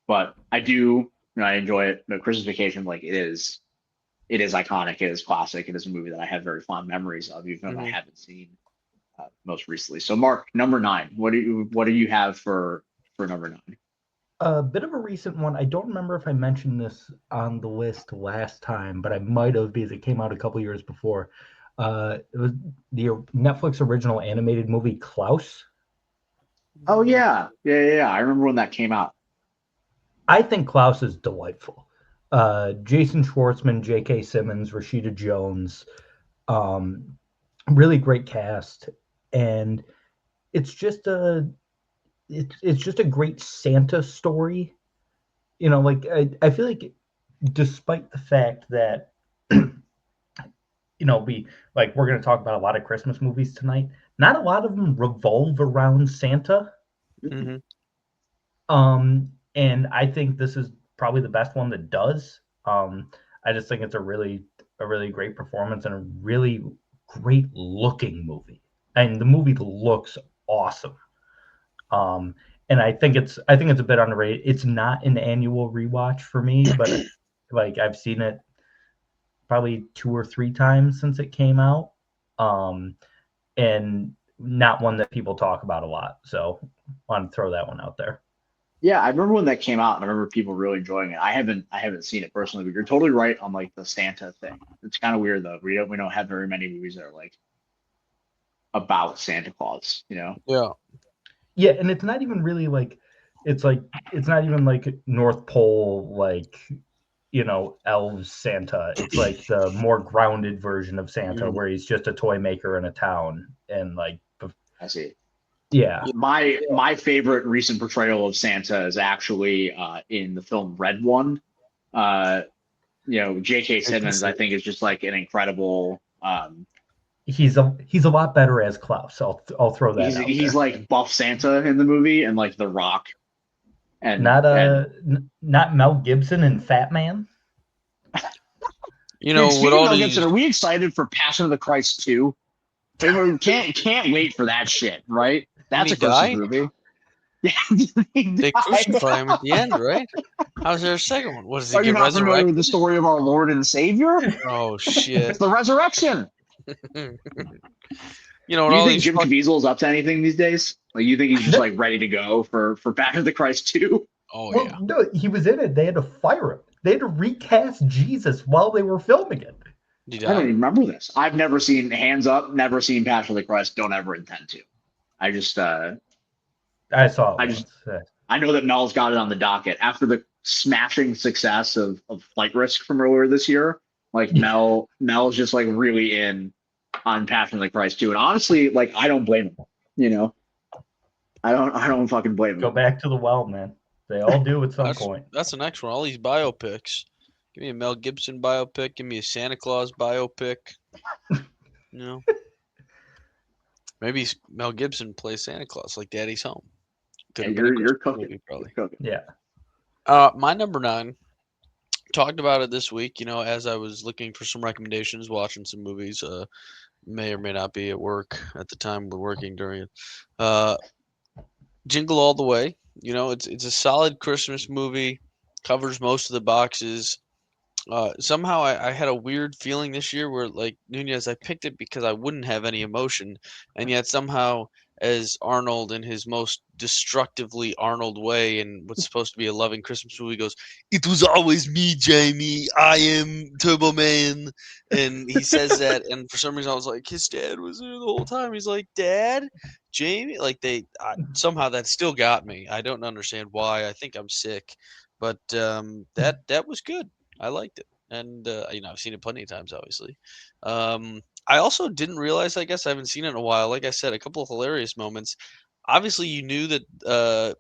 but I do, I enjoy it. But Christmas Vacation, like it is iconic. It is classic. It is a movie that I have very fond memories of, even if I Hmm. haven't seen most recently. So, Mark, number nine. What do you have for number nine? A bit of a recent one. I don't remember if I mentioned this on the list last time, but I might have because it came out a couple years before. It was the Netflix original animated movie Klaus. Oh yeah. I remember when that came out. I think Klaus is delightful. Jason Schwartzman, J.K. Simmons, Rashida Jones, um, really great cast, and it's just a it's just a great Santa story. Like I feel like despite the fact that we like we're going to talk about a lot of Christmas movies tonight, not a lot of them revolve around Santa. Hmm. And I think this is probably the best one that does. I just think it's a really great performance and a really great looking movie. And the movie looks awesome. Um, and I think it's a bit underrated. It's not an annual rewatch for me, but like I've seen it probably two or three times since it came out. Um, and not one that people talk about a lot. So I want to throw that one out there. Yeah, I remember when that came out, and I remember people really enjoying it. I haven't seen it personally, but you're totally right on like the Santa thing. It's kind of weird though. We don't have very many movies that are like about Santa Claus. Yeah. Yeah, and it's not even really like it's not even like North Pole like elves Santa. It's like the more grounded version of Santa Mhm. where he's just a toy maker in a town and like I see. yeah. Yeah. My favorite recent portrayal of Santa is actually in the film Red One. Uh, J.K. I can Simmons, see I it. think, is just like an incredible. He's a lot better as Klaus. I'll throw that out He's there. like buff Santa in the movie, and like The Rock, and Not Mel Gibson and Fat Man. You dude. know, with Speaking of all Mel Gibson, these, are we excited for Passion of the Christ 2? We can't wait for that shit, right? didn't That's he a Christmas die? movie. Yeah, he They died. crucify him at the end, right? How's there a second one? What does he Are you get not familiar with the resurrected? story of our Lord and Savior? Oh It's shit! the resurrection. You know, with Do you all think these Jim fuck. Caviezel is up to anything these days? Like, you think he's just No, like ready to go for Passion of the Christ 2? Oh well, yeah. no, he was in it. They had to fire him. They had to recast Jesus while they were filming it. Did he I don't die? even remember this. I've never seen Hands Up, never seen Passion of the Christ, don't ever intend to. I just I saw it I just once. I know that Mel's got it on the docket after the smashing success of Flight Risk from earlier this year. Like Mel's just like really in on Passion of the Christ too. And honestly, like I don't blame him. You know, I don't fucking blame Go him. back to the well, man. They all do at some That's point. that's the next one. All these biopics. Give me a Mel Gibson biopic. Give me a Santa Claus biopic. You know, maybe Mel Gibson plays Santa Claus like Daddy's Home. Could Yeah, have been a you're Christmas cooking. movie, You're probably. cooking. Yeah. My number nine. Talked about it this week. You know, as I was looking for some recommendations, watching some movies. May or may not be at work at the time we're working during it. Uh, Jingle All the Way. You know, it's a solid Christmas movie. covers most of the boxes. Somehow I had a weird feeling this year where, like Nunez, I picked it because I wouldn't have any emotion, and yet somehow, as Arnold in his most destructively Arnold way, in what's supposed to be a loving Christmas movie, goes, "It was always me, Jamie. I am Turbo Man," and he says that, and for some reason I was like, his dad was there the whole time. He's like, "Dad, Jamie," like somehow that still got me. I don't understand why. I think I'm sick, but that was good. I liked it, and I've seen it plenty of times, obviously. I also didn't realize. I guess I haven't seen it in a while. Like I said, a couple of hilarious moments. Obviously, you knew that.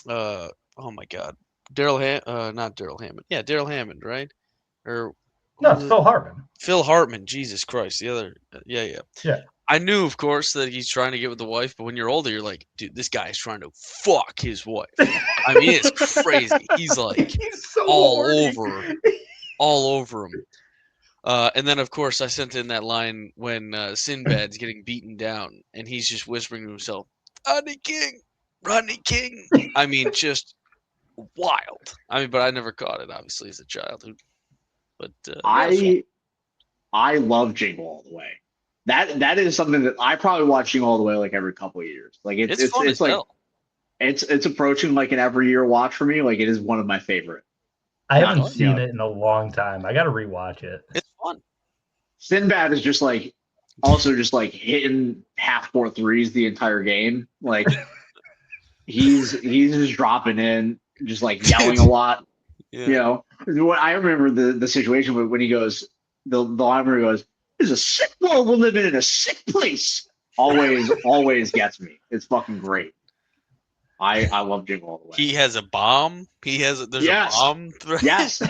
Oh my God, not Daryl Hammond. Yeah, Daryl Hammond, right? Or No, who it's Phil Hartman. Phil Hartman. Jesus Christ, the other. Yeah. Yeah. I knew, of course, that he's trying to get with the wife, but when you're older, you're like, dude, this guy's trying to fuck his wife. I mean, it's crazy. He's like He's so all horny. over him. And then, of course, I sent in that line when Sinbad's getting beaten down, and he's just whispering to himself, Rodney King, Rodney King. I mean, just wild. I mean, but I never caught it, obviously, as a child. But I love Jingle All the Way. That is something that I probably watch Jingle All the Way like every couple of years. Like it's fun as like hell. it's approaching like an every year watch for me. Like it is one of my favorite. I haven't seen it in a long time. I got to rewatch it. It's fun. Sinbad is just like also just like hitting half-court threes the entire game. Like he's just dropping in, just like yelling a lot. Yeah. You know, what I remember the situation when he goes, the line where he goes, "There's a sick world, we're living in a sick place." Always gets me. It's fucking great. I love Jingle All the Way. He has a bomb. There's a bomb threat. Yes,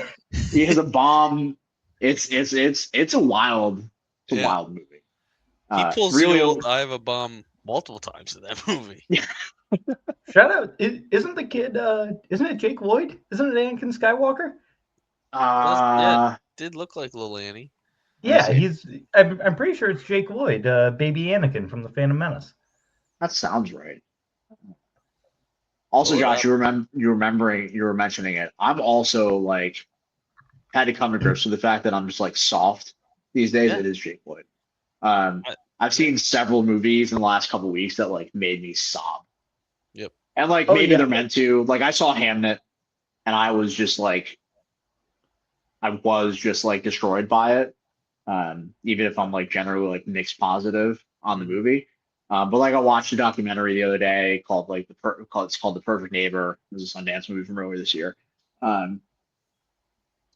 he has a bomb. It's a wild movie. He pulls really the old "I have a bomb" multiple times in that movie. Shout out! Isn't the kid? Isn't it Jake Lloyd? Isn't it Anakin Skywalker? Did look like little Annie. Yeah, I'm pretty sure it's Jake Lloyd, baby Anakin from the Phantom Menace. That sounds right. Also, Josh, you were mentioning it. I'm also like had to come to grips with the fact that I'm just like soft these days. Yeah. It is Jake Lloyd. I've seen several movies in the last couple of weeks that like made me sob. Yep. And like maybe they're meant to. Like I saw Hamnet, and I was just like destroyed by it. Even if I'm like generally like mixed positive on the movie. But like I watched a documentary the other day called it's called The Perfect Neighbor. It was a Sundance movie from earlier this year. And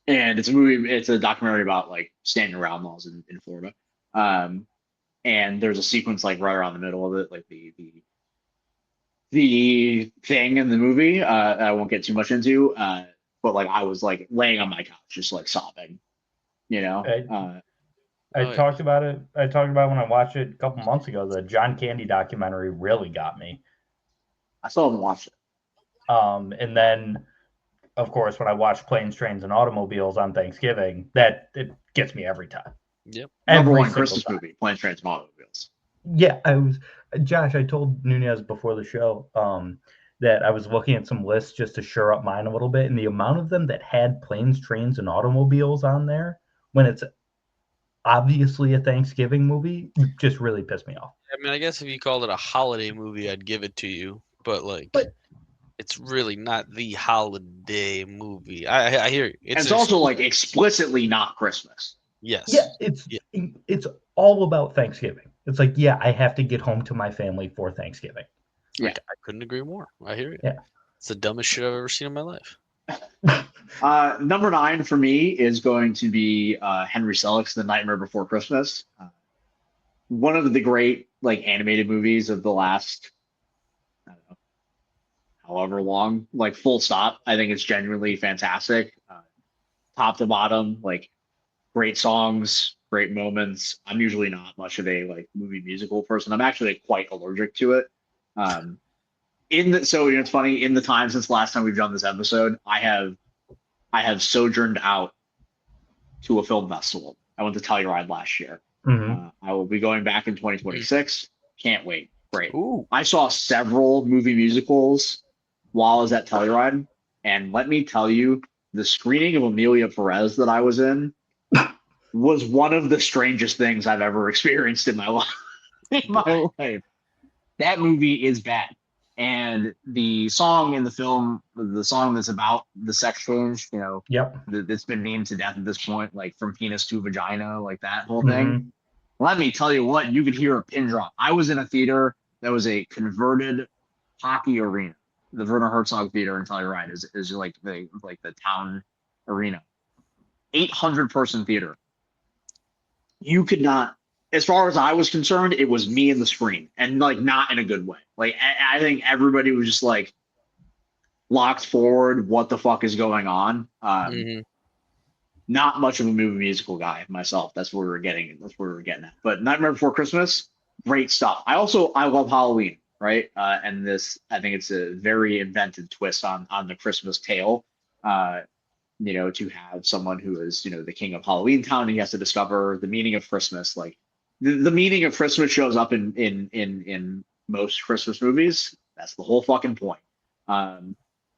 it's a documentary about like standing ground laws in Florida. And there's a sequence like right around the middle of it, like the thing in the movie I won't get too much into, but like I was like laying on my couch just like sobbing, you know. I talked about it when I watched it a couple months ago. The John Candy documentary really got me. I still haven't watched it. And then, of course, when I watch Planes, Trains, and Automobiles on Thanksgiving, it gets me every time. Yep. Number one Christmas movie, Planes, Trains, and Automobiles. Yeah, Josh, I told Nunez before the show that I was looking at some lists just to shore up mine a little bit, and the amount of them that had Planes, Trains, and Automobiles on there when it's obviously a Thanksgiving movie just really pissed me off. I mean, I guess if you called it a holiday movie, I'd give it to you, but it's really not the holiday movie. I hear you. It's also like explicitly not Christmas. Yes. Yeah, it's all about Thanksgiving. It's like, yeah, I have to get home to my family for Thanksgiving. Yeah, I couldn't agree more. I hear you. Yeah, it's the dumbest shit I've ever seen in my life. Number 9 for me is going to be Henry Selick's The Nightmare Before Christmas. One of the great like animated movies of the last, I don't know, however long, like full stop. I think it's genuinely fantastic, top to bottom. Like great songs, great moments. I'm usually not much of a like movie musical person. I'm actually quite allergic to it. So it's funny, in the time since last time we've done this episode, I have sojourned out to a film festival. I went to Telluride last year. Mm-hmm. I will be going back in 2026. Can't wait. Great. Ooh. I saw several movie musicals while I was at Telluride, and let me tell you, the screening of Amelia Perez that I was in was one of the strangest things I've ever experienced in my life. That movie is bad. And the song in the film, the song that's about the sex change, Yep. that's been memed to death at this point, like from penis to vagina, like that whole thing. Mhm. Let me tell you what, you could hear a pin drop. I was in a theater that was a converted hockey arena. The Werner Herzog Theater in Telluride is like the town arena. 800-person theater. You could not, as far as I was concerned, it was me and the screen, and like not in a good way. Like I think everybody was just like locked forward. What the fuck is going on? Not much of a movie musical guy myself. That's where we were getting. That's where we were getting at. But Nightmare Before Christmas, great stuff. I love Halloween, right? And this, I think it's a very inventive twist on the Christmas tale. To have someone who is, the king of Halloween Town, and he has to discover the meaning of Christmas. Like the meaning of Christmas shows up in most Christmas movies. That's the whole fucking point.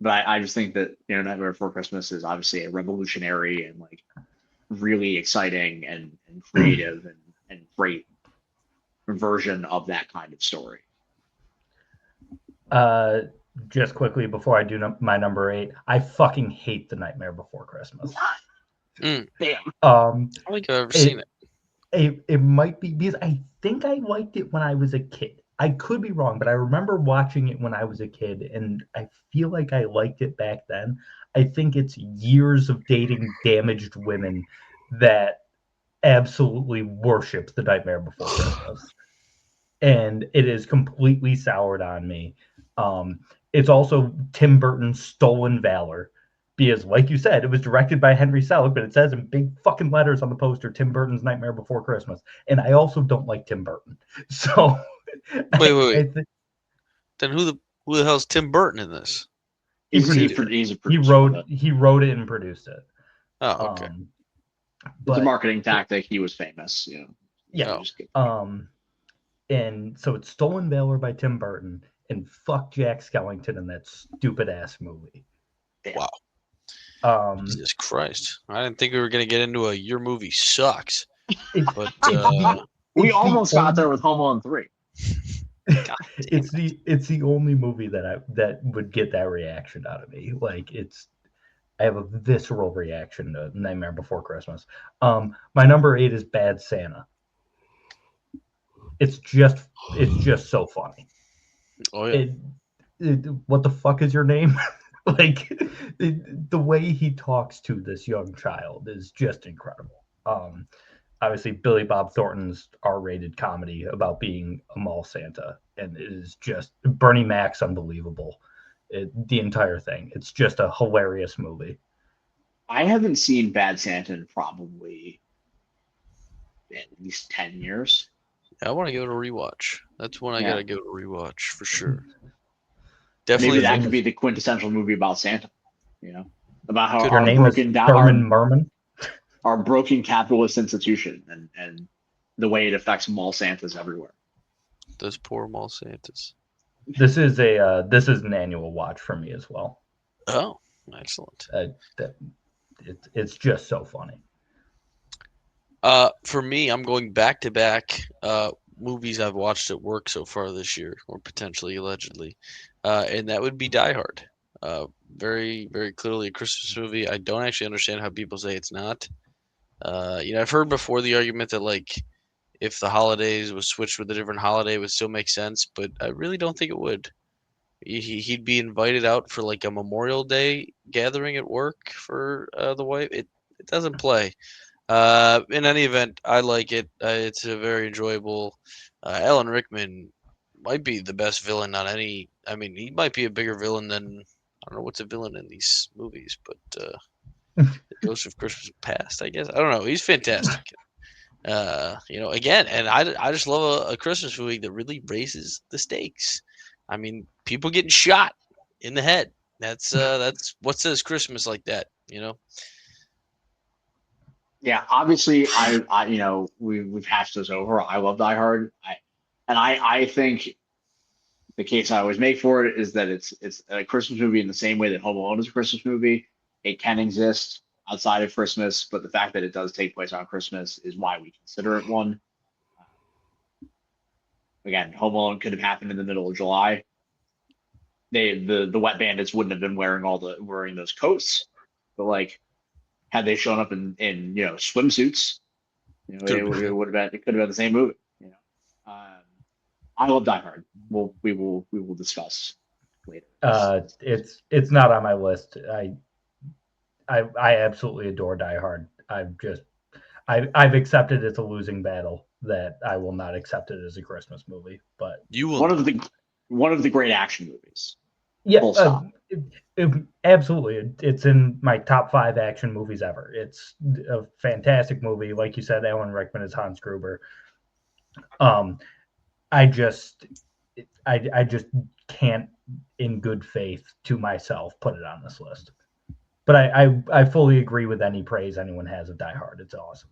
But I just think that, Nightmare Before Christmas is obviously a revolutionary and like really exciting and creative and great version of that kind of story. Just quickly before I do my number 8, I fucking hate The Nightmare Before Christmas. Damn. I don't think I've ever seen it. It might be because I think I liked it when I was a kid. I could be wrong, but I remember watching it when I was a kid, and I feel like I liked it back then. I think it's years of dating damaged women that absolutely worship The Nightmare Before Christmas. And it is completely soured on me. It's also Tim Burton's Stolen Valor, because, like you said, it was directed by Henry Selick, but it says in big fucking letters on the poster, Tim Burton's Nightmare Before Christmas. And I also don't like Tim Burton. So Wait. Then who the hell's Tim Burton in this? He's a producer. He wrote it and produced it. Oh, okay. It's a marketing tactic. He was famous, Yeah. And so it's Stolen Valor by Tim Burton, and fuck Jack Skellington in that stupid ass movie. Wow. Jesus Christ! I didn't think we were gonna get into your movie sucks. But we almost got there with Home Alone 3. It's the only movie that would get that reaction out of me. Like I have a visceral reaction to Nightmare Before Christmas. My number 8 is Bad Santa. It's just so funny. Oh yeah. What the fuck is your name? Like the way he talks to this young child is just incredible. Obviously Billy Bob Thornton's R-rated comedy about being a mall Santa, and it is just Bernie Mac's unbelievable. The entire thing. It's just a hilarious movie. I haven't seen Bad Santa in probably at least 10 years. I want to give it a rewatch. That's one I gotta give it a rewatch for sure. Definitely, maybe that could be the quintessential movie about Santa. About how our broken down our broken capitalist institution and the way it affects mall Santas everywhere. Those poor mall Santas. This is an annual watch for me as well. Oh, excellent. It's just so funny. For me, I'm going back to back movies I've watched at work so far this year, or potentially allegedly, and that would be Die Hard. Very, very clearly a Christmas movie. I don't actually understand how people say it's not. I've heard before the argument that like if the holidays was switched with a different holiday, it would still make sense, but I really don't think it would. He'd be invited out for like a Memorial Day gathering at work for the wife. It doesn't play. In any event, I like it. It's a very enjoyable. Alan Rickman might be the best villain on any. I mean, he might be a bigger villain than I don't know what's a villain in these movies, but the Ghost of Christmas Past, I guess. I don't know. He's fantastic. Again, and I just love a Christmas movie that really raises the stakes. I mean, people getting shot in the head. That's what says Christmas like that, Yeah, obviously, we've hashed this over. I love Die Hard. I think the case I always make for it is that it's a Christmas movie in the same way that Home Alone is a Christmas movie. it can exist outside of Christmas, but the fact that it does take place on Christmas is why we consider it one. Again, Home Alone could have happened in the middle of July. The Wet Bandits wouldn't have been wearing those coats, but like had they shown up in swimsuits, it would have been, it could have been the same movie. I love Die Hard. We will discuss later. It's not on my list. I absolutely adore Die Hard. I've accepted it's a losing battle, that I will not accept it as a Christmas movie. But you will. One of the great action movies. Yeah, absolutely. It's in my top 5 action movies ever. It's a fantastic movie. Like you said, Alan Rickman is Hans Gruber. I just can't, in good faith to myself, put it on this list. But I fully agree with any praise anyone has of Die Hard. It's awesome.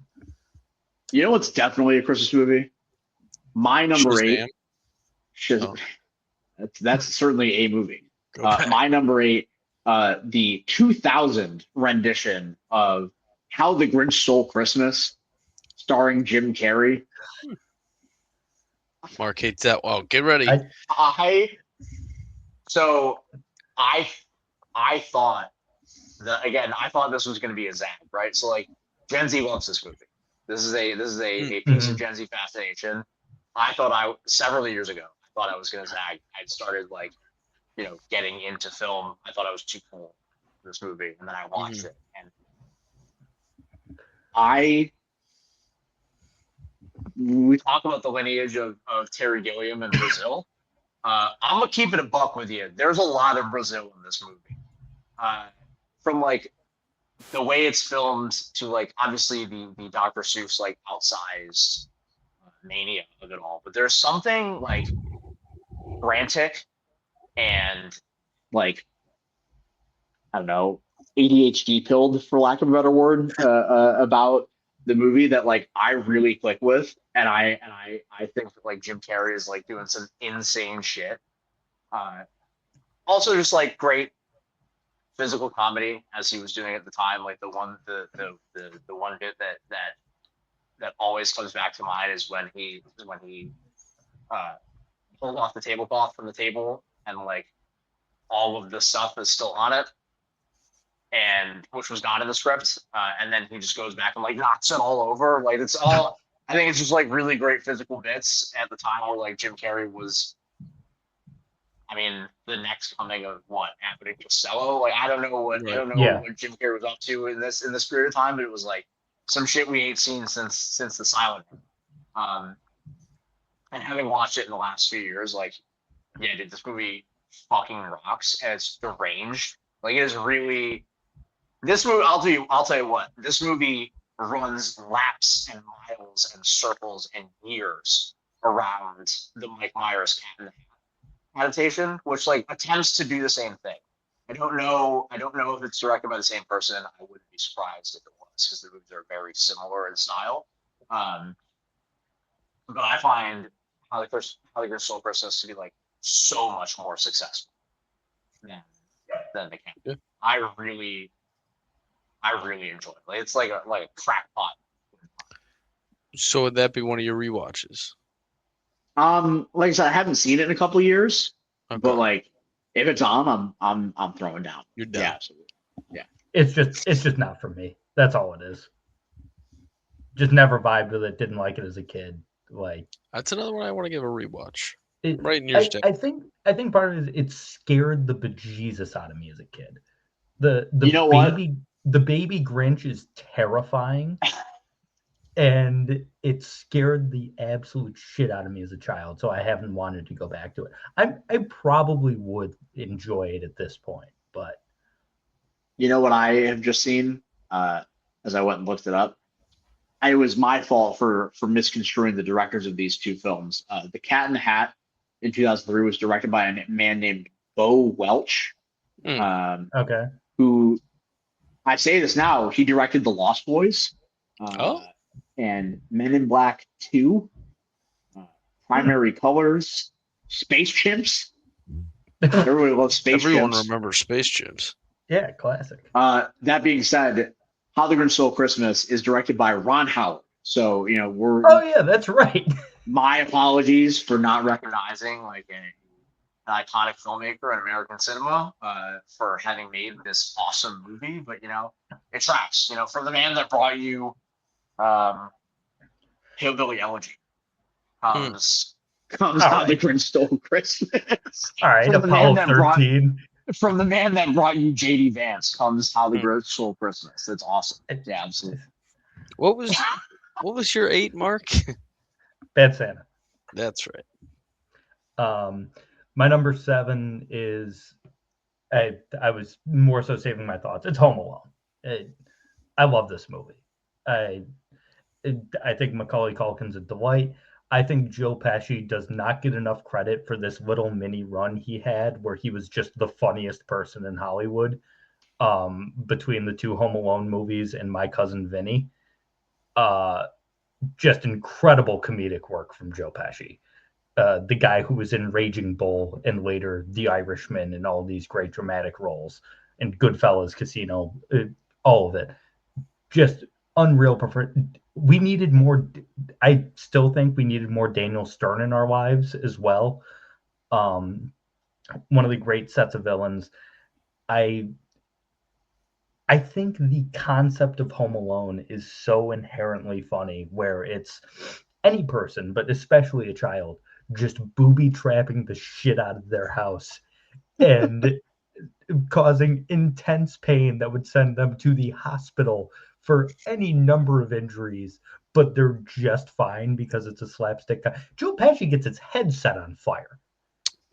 You know what's definitely a Christmas movie? My number 8. Oh. That's certainly a movie. My number 8, the 2000 rendition of How the Grinch Stole Christmas, starring Jim Carrey. Mark hates that. Well, get ready. I thought I thought this was going to be a Zack, right? So like Gen Z loves this movie. This is a piece of Gen Z fascination. I thought several years ago, I thought I was going to Zack. I'd started getting into film. I thought I was too cool for this movie, and then I watched it, and we talk about the lineage of Terry Gilliam in Brazil. I'm gonna keep it a buck with you. There's a lot of Brazil in this movie, from like the way it's filmed to obviously the Dr. Seuss outsized mania of it all. But there's something frantic and I don't know, ADHD pilled, for lack of a better word, about the movie that I really click with, and I think that Jim Carrey is doing some insane shit. Also, just great physical comedy as he was doing at the time. The one bit that always comes back to mind is when he pulled off the tablecloth from the table, and all of the stuff is still on it, and which was not in the script, and then he just goes back and knocks it all over. It's all, I think it's just really great physical bits at the time where Jim Carrey was, I mean, the next coming of what Anthony Costello. I don't know what Jim Carrey was up to in this period of time, but it was some shit we ain't seen since the Silent. And having watched it in the last few years, dude, this movie fucking rocks, and it's deranged. It is really, this movie. I'll tell you what. This movie runs laps and miles and circles and years around the Mike Myers Cat in the Hat adaptation, which attempts to do the same thing. I don't know if it's directed by the same person. I wouldn't be surprised if it was, because the movies are very similar in style. But I find How the Grinch Stole Christmas to be so much more successful than the Cat. Yeah. I really enjoy it. It's like a crackpot. So would that be one of your rewatches? Like I said, I haven't seen it in a couple of years, Okay. but if it's on, I'm throwing down. You're down. Yeah, absolutely. Yeah. It's just not for me. That's all it is. Just never vibed with it. Didn't like it as a kid. That's another one I want to give a rewatch. It, Right in your stick. I think part of it scared the bejesus out of me as a kid. The baby Grinch is terrifying, and it scared the absolute shit out of me as a child. So I haven't wanted to go back to it. I probably would enjoy it at this point, but you know what I have just seen as I went and looked it up? It was my fault for misconstruing the directors of these two films. The Cat in the Hat in 2003 was directed by a man named Bo Welch. okay. Who, I say this now, he directed The Lost Boys and Men in Black 2, Primary Colors, Space Chimps. Everybody loves Space Chimps. Everyone remembers Space Chimps. Yeah, classic. That being said, How the Grinch Stole Christmas is directed by Ron Howard. So, Oh yeah, that's right. my apologies for not recognizing like an iconic filmmaker in American cinema for having made this awesome movie. But, it tracks, for the man that brought you um, Hillbilly Elegy Hmm. comes All How the right. Grinch Stole Christmas. All right, from the man Apollo that brought 13. from the man that brought you JD Vance comes How the Hmm. Grinch Stole Christmas. That's awesome. Yeah, absolutely. What was your 8, Mark? Bad Santa. That's right. My number 7 is I was more so saving my thoughts. It's Home Alone. I love this movie. I I think Macaulay Culkin's a delight. I think Joe Pesci does not get enough credit for this little mini run he had where he was just the funniest person in Hollywood. Between the two Home Alone movies and My Cousin Vinny. Uh, just incredible comedic work from Joe Pesci. The guy who was in Raging Bull and later The Irishman and all these great dramatic roles and Goodfellas, Casino, all of it. Just unreal. We needed more. I still think we needed more Daniel Stern in our lives as well. One of the great sets of villains. I I think the concept of Home Alone is so inherently funny, where it's any person, but especially a child, just booby trapping the shit out of their house and causing intense pain that would send them to the hospital for any number of injuries, but they're just fine because it's a slapstick. Joe Pesci gets his head set on fire.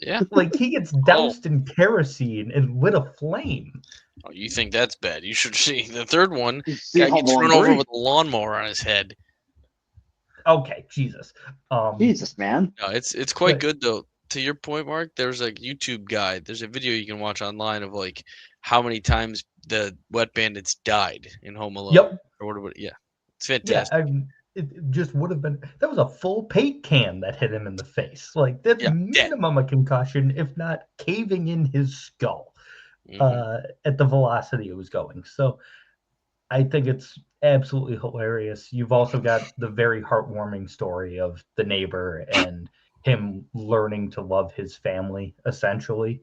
Yeah. Like he gets doused in kerosene and lit aflame. Oh, you think that's bad? You should see the third one. See Guy Home gets Alone run over 3. with a lawnmower on his head. Okay, Jesus. Jesus, man. No, it's quite But good though. To your point, Mark, there's a YouTube guide. There's a video you can watch online of like how many times the wet bandits died in Home Alone yep, or whatever. Yeah, it's yeah, fantastic. it just would have been that was a full paint can that hit him in the face. Like that's Yeah, dead. minimum a concussion, if not caving in his skull Hmm. at the velocity it was going. So I think it's absolutely hilarious. You've also got the very heartwarming story of the neighbor and him learning to love his family, essentially,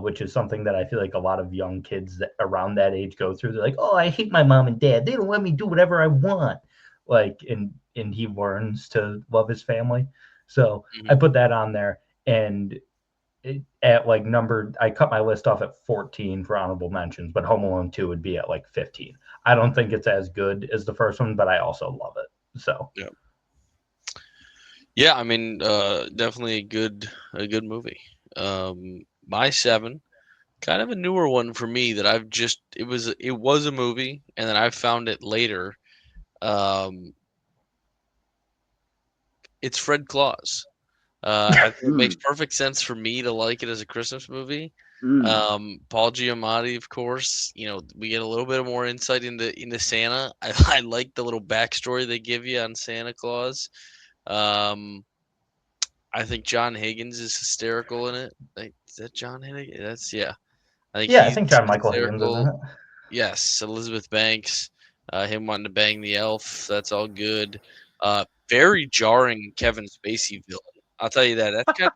which is something that I feel like a lot of young kids that around that age go through. They're like, "Oh, I hate my mom and dad. They don't let me do whatever I want." Like, and he learns to love his family. So I Hmm. put that on there, and at like number I cut my list off at 14 for honorable mentions, but Home Alone 2 would be at like 15. I don't think it's as good as the first one, but I also love it. So Yeah, yeah. I mean, definitely a good movie. My 7, kind of a newer one for me that I've just it was a movie and then I found it later. Um, it's Fred Claus. I think it makes Mm, perfect sense for me to like it as a Christmas movie. mm. Paul Giamatti, of course. You know, we get a little bit more insight into Santa. I like the little backstory they give you on Santa Claus. Um, I think John Higgins is hysterical in it. Like, is that John Higgins? That's yeah. I think yeah, I he's think John Michael Higgins is in hysterical. it. Yes, Elizabeth Banks, him wanting to bang the elf. That's all good. Very jarring Kevin Spacey villain. I'll tell you that. That's kind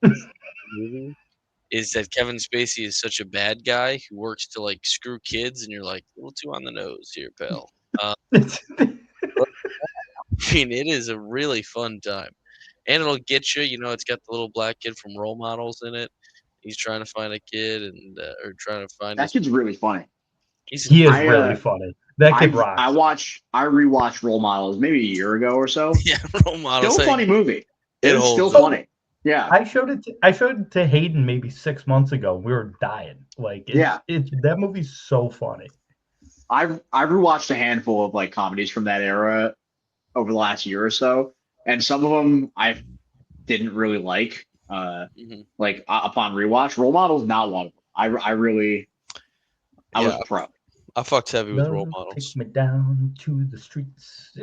of movie is that Kevin Spacey is such a bad guy who works to like screw kids, and you're like a little too on the nose here, pal. But, I mean, it is a really fun time, and it'll get you. You know, it's got the little black kid from Role Models in it. He's trying to find a kid and or trying to find That his. kid's really funny. He's He is I really funny. That kid rocks. I rewatched Role Models maybe a year ago or so. yeah, Role Models. Still a funny movie. It It's still holds up. funny. Yeah. I showed it to Hayden maybe 6 months ago. We were dying. Like Yeah. it's that movie's so funny. I've rewatched a handful of like comedies from that era over the last year or so, and some of them I didn't really like. Mhm. Like upon rewatch, Role Models not one of them. I really I was Yeah, pro. I fucked heavy with Role Love, Models. take me down to the streets.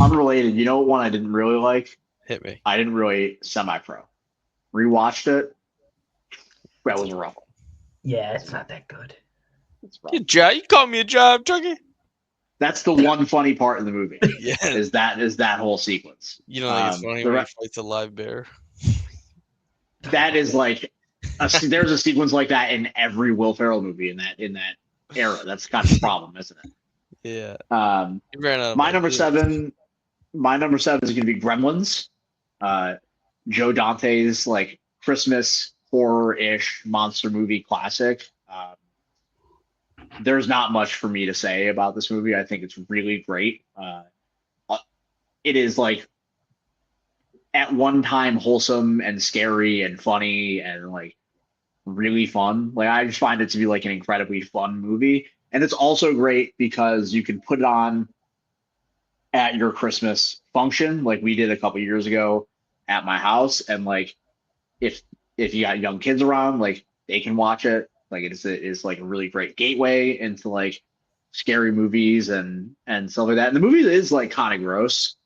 Unrelated, you know what one I didn't really like? Hit me. I didn't really semi pro. Rewatched it. That was a rough one. Yeah, it's not that good. You call me a jive turkey? That's the one funny part in the movie. Yeah. Is that whole sequence. You know, like it's funny when he fights a live bear. That is like there's a sequence like that in every Will Ferrell movie in that era. That's kind of the problem, isn't it? Yeah. He ran out of my number 7 is going to be Gremlins. Joe Dante's like Christmas horror-ish monster movie classic. There's not much for me to say about this movie. I think it's really great. It is like at one time wholesome and scary and funny and like really fun. Like I just find it to be like an incredibly fun movie. And it's also great because you can put it on at your Christmas function, like we did a couple years ago at my house. And like if you got young kids around, like they can watch it. Like it's like a really great gateway into like scary movies and stuff like that. And the movie is like kind of gross.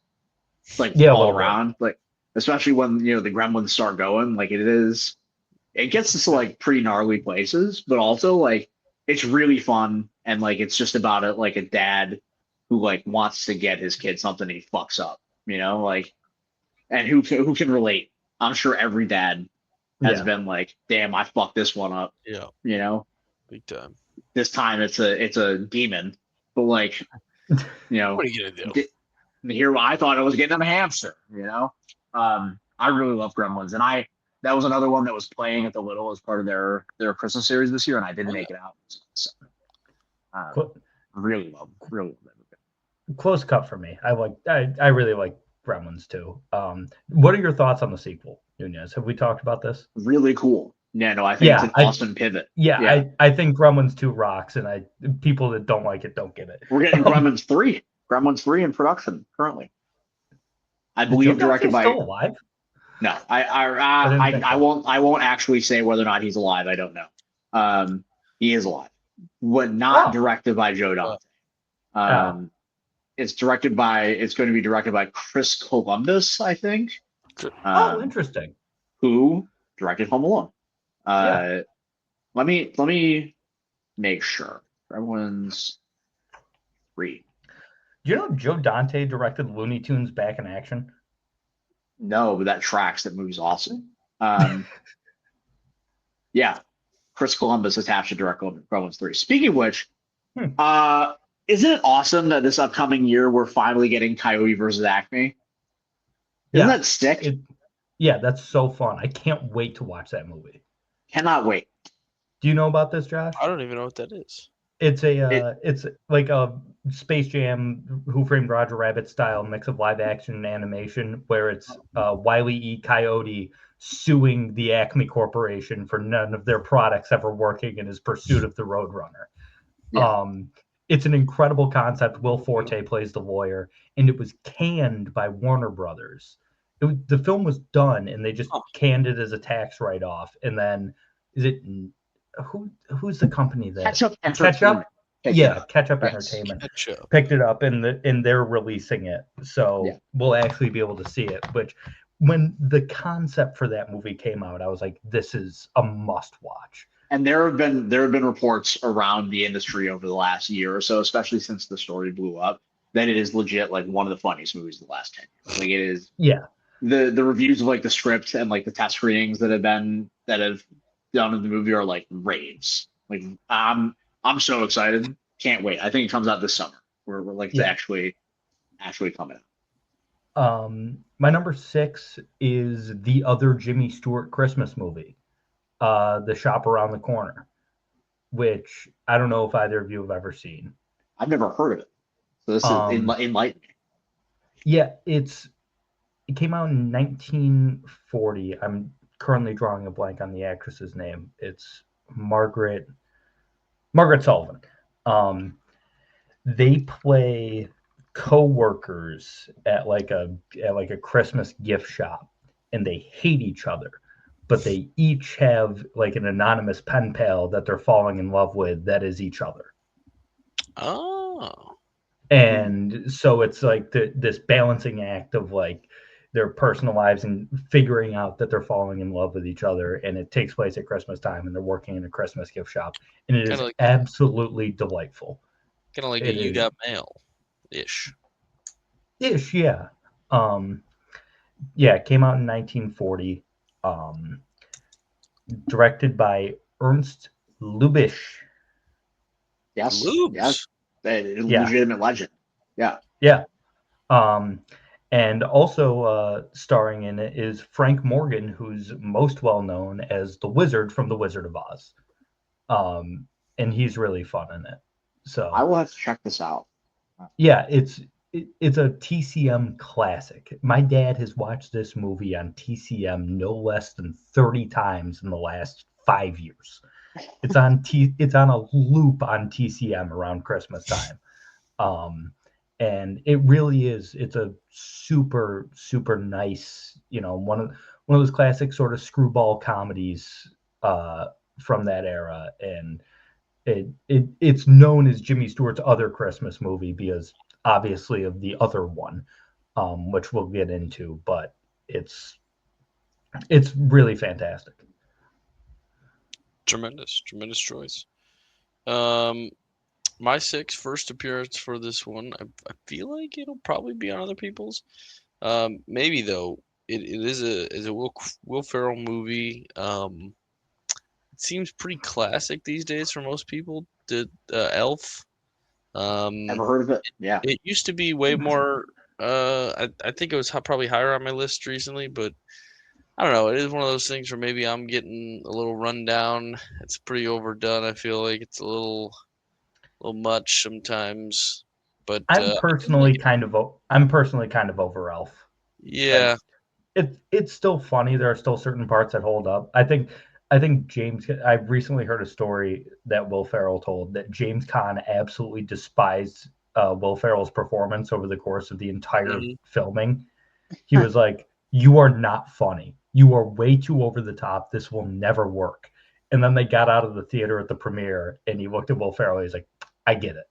It's like all around, like especially when the gremlins start going, like it gets to like pretty gnarly places, but also like it's really fun and like it's just about it like a dad who like wants to get his kid something he fucks up, like, and who can relate. I'm sure every dad has been like, damn, I fucked this one up. Yeah. Big time. This time it's a demon, but like, what are you gonna do? Here I thought I was getting a hamster, I really love Gremlins, and that was another one that was playing at the Little as part of their Christmas series this year, and I didn't make it out. So, really love that movie. Close cut for me. I really like Gremlins too. What are your thoughts on the sequel, Nunez? Have we talked about this? Really cool. Yeah, no, I think it's an awesome pivot. Yeah, I think Gremlins 2 rocks, and people that don't like it don't get it. We're getting Gremlins 3. Gremlins 3 in production currently. I believe directed by. Still alive? No, I won't actually say whether or not he's alive. I don't know. He is alive, but not directed by Joe Dante. It's going to be directed by Chris Columbus, I think. Interesting. Who directed Home Alone? Let me make sure. Gremlins 3. Do you know Joe Dante directed Looney Tunes Back in Action? No, but that tracks. That movie's awesome. Yeah, Chris Columbus attached to direct Gremlins 3. Speaking of which, isn't it awesome that this upcoming year we're finally getting Coyote versus Acme? Isn't that sick? That's so fun. I can't wait to watch that movie. Cannot wait. Do you know about this, Josh? I don't even know what that is. It's it's like a Space Jam, Who Framed Roger Rabbit style mix of live action and animation, where it's Wile E. Coyote suing the Acme Corporation for none of their products ever working in his pursuit of the Roadrunner. Yeah. It's an incredible concept. Will Forte plays the lawyer, and it was canned by Warner Brothers. The film was done, and they just canned it as a tax write-off. And then, who's the company that Ketchup? Ketchup Entertainment picked it up, and they're releasing it, so we'll actually be able to see it. Which, when the concept for that movie came out, I was like, this is a must-watch. And there have been reports around the industry over the last year or so, especially since the story blew up, that it is legit like one of the funniest movies of the last 10 years. Like it is. Yeah. The reviews of like the script and like the test screenings that have done in the movie are like raves. Like I'm so excited. Can't wait. I think it comes out this summer. We're like to actually coming out. My number 6 is the other Jimmy Stewart Christmas movie, The Shop Around the Corner, which I don't know if either of you have ever seen. I've never heard of it. So this is enlighten me. Yeah, it came out in 1940. I'm currently drawing a blank on the actress's name. It's Margaret Sullivan. They play co-workers at like a Christmas gift shop, and they hate each other, but they each have like an anonymous pen pal that they're falling in love with that is each other. Oh. And so it's like this balancing act of like their personal lives and figuring out that they're falling in love with each other. And it takes place at Christmas time, and they're working in a Christmas gift shop, and it is Kinda like absolutely delightful. kinda like a It You is Got Mail ish. ish, yeah. It came out in 1940. Um, Directed by Ernst Lubitsch. Yes, yes, Lubes. a Yeah, legitimate legend. Yeah, yeah. Um, and also starring in it is Frank Morgan, who's most well known as the Wizard from The Wizard of Oz. And he's really fun in it. I So will have to check this out. yeah, it's a TCM classic. My dad has watched this movie on TCM no less than 30 times in the last 5 years. It's on a loop on TCM around Christmas time. And it really is. It's a super super nice, one of those classic sort of screwball comedies from that era, and it's known as Jimmy Stewart's other Christmas movie because obviously of the other one, which we'll get into, but it's really fantastic. Tremendous choice. Um, my first appearance for this one. I feel like it'll probably be on other people's. Maybe though. It is a Will Ferrell movie. It seems pretty classic these days for most people. The Elf. Um, Ever heard of it? Yeah. it used to be way more. I think it was probably higher on my list recently, but I don't know. It is one of those things where maybe I'm getting a little run down. It's pretty overdone. I feel like it's a little much sometimes. But I'm I do like personally it. kind of I'm personally kind of over Elf. Yeah. Like it's still funny. There are still certain parts that hold up. I think James. I've recently heard a story that Will Ferrell told that James Caan absolutely despised Will Ferrell's performance over the course of the entire Hmm. filming. He was like, "You are not funny. You are way too over the top. This will never work." And then they got out of the theater at the premiere, and he looked at Will Ferrell. He's like, "I get it."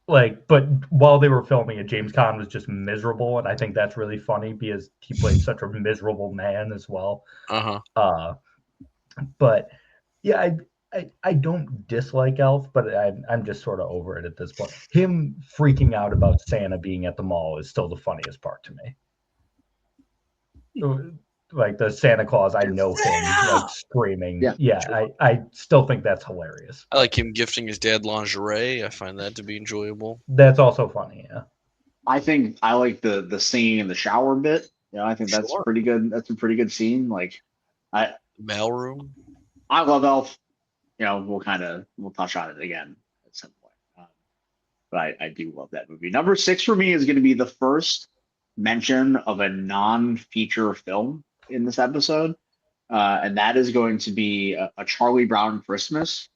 Like, but while they were filming it, James Caan was just miserable, and I think that's really funny because he played such a miserable man as well. Uh-huh. Uh, but yeah, I don't dislike Elf, but I'm just sort of over it at this point. Him freaking out about Santa being at the mall is still the funniest part to me. Like the Santa Claus, I know him like screaming. Yeah. Yeah, I still think that's hilarious. I like him gifting his dad lingerie. I find that to be enjoyable. That's also funny. Yeah. I think I like the singing in the shower bit. I think that's Sure. pretty good. That's a pretty good scene. Like, I Mailroom. I love Elf. We'll touch on it again at some point. But I do love that movie. Number six for me is going to be the first mention of a non-feature film in this episode, and that is going to be a Charlie Brown Christmas.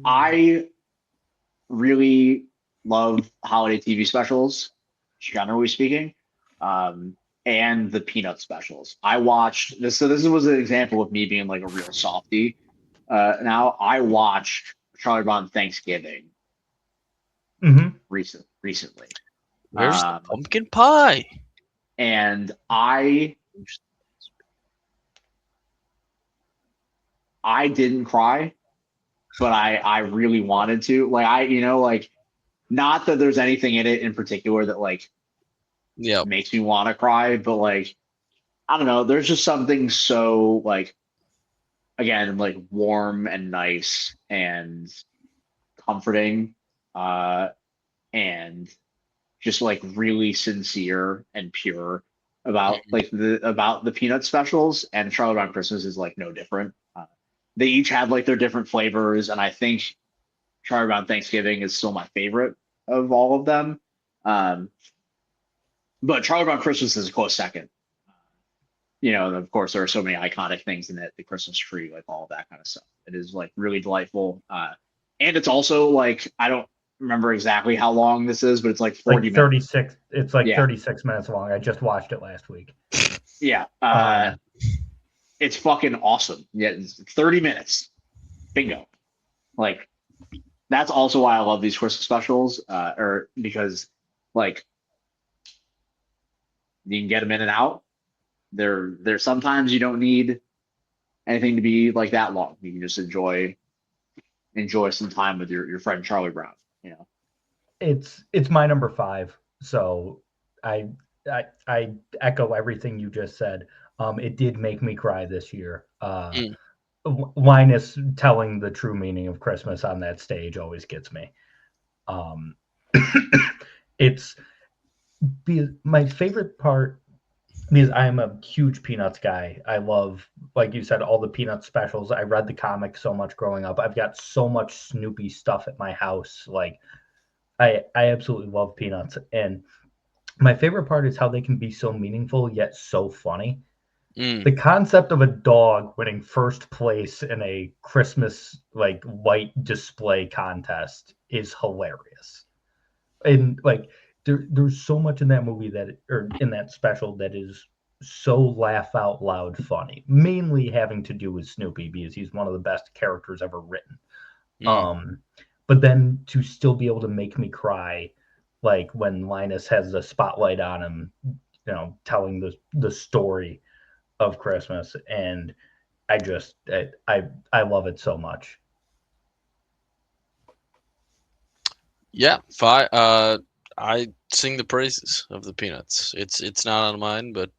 I really love holiday TV specials, generally speaking, and the Peanut specials. I watched this, so this was an example of me being like a real softie. Now I watched Charlie Brown Thanksgiving Mm-hmm. recently, Where's the pumpkin pie? and I didn't cry, but I really wanted to. Like not that there's anything in it in particular that like Yeah. makes me want to cry, but like I don't know, there's just something so like again like warm and nice and comforting, and just like really sincere and pure about the Peanut specials, and Charlie Brown Christmas is like no different. They each have like their different flavors, and I think Charlie Brown Thanksgiving is still my favorite of all of them. Um, but Charlie Brown Christmas is a close second. And of course, there are so many iconic things in it, the Christmas tree, like all of that kind of stuff. It is like really delightful. And it's also like, I don't remember exactly how long this is, but it's like 40 Like minutes. 36. It's like Yeah. 36 minutes long. I just watched it last week. Yeah. It's fucking awesome. Yeah. It's 30 minutes. Bingo. Like, that's also why I love these Christmas specials, or because like You can get them in and out. There sometimes you don't need anything to be like that long. You can just enjoy some time with your friend Charlie Brown. You know, It's my number 5. So I I echo everything you just said. It did make me cry this year. Mm. Linus telling the true meaning of Christmas on that stage always gets me. Um, it's my favorite part because I'm a huge Peanuts guy. I love, like you said, all the Peanuts specials. I read the comics so much growing up. I've got so much Snoopy stuff at my house. Like I absolutely love Peanuts. And my favorite part is how they can be so meaningful yet so funny. Mm. The concept of a dog winning first place in a Christmas like light display contest is hilarious. And like there's so much in that movie or in that special that is so laugh out loud funny, mainly having to do with Snoopy because he's one of the best characters ever written. Mm. But then to still be able to make me cry, like when Linus has the spotlight on him, telling the story of Christmas, and I love it so much. Yeah, I sing the praises of the Peanuts. It's not on mine, but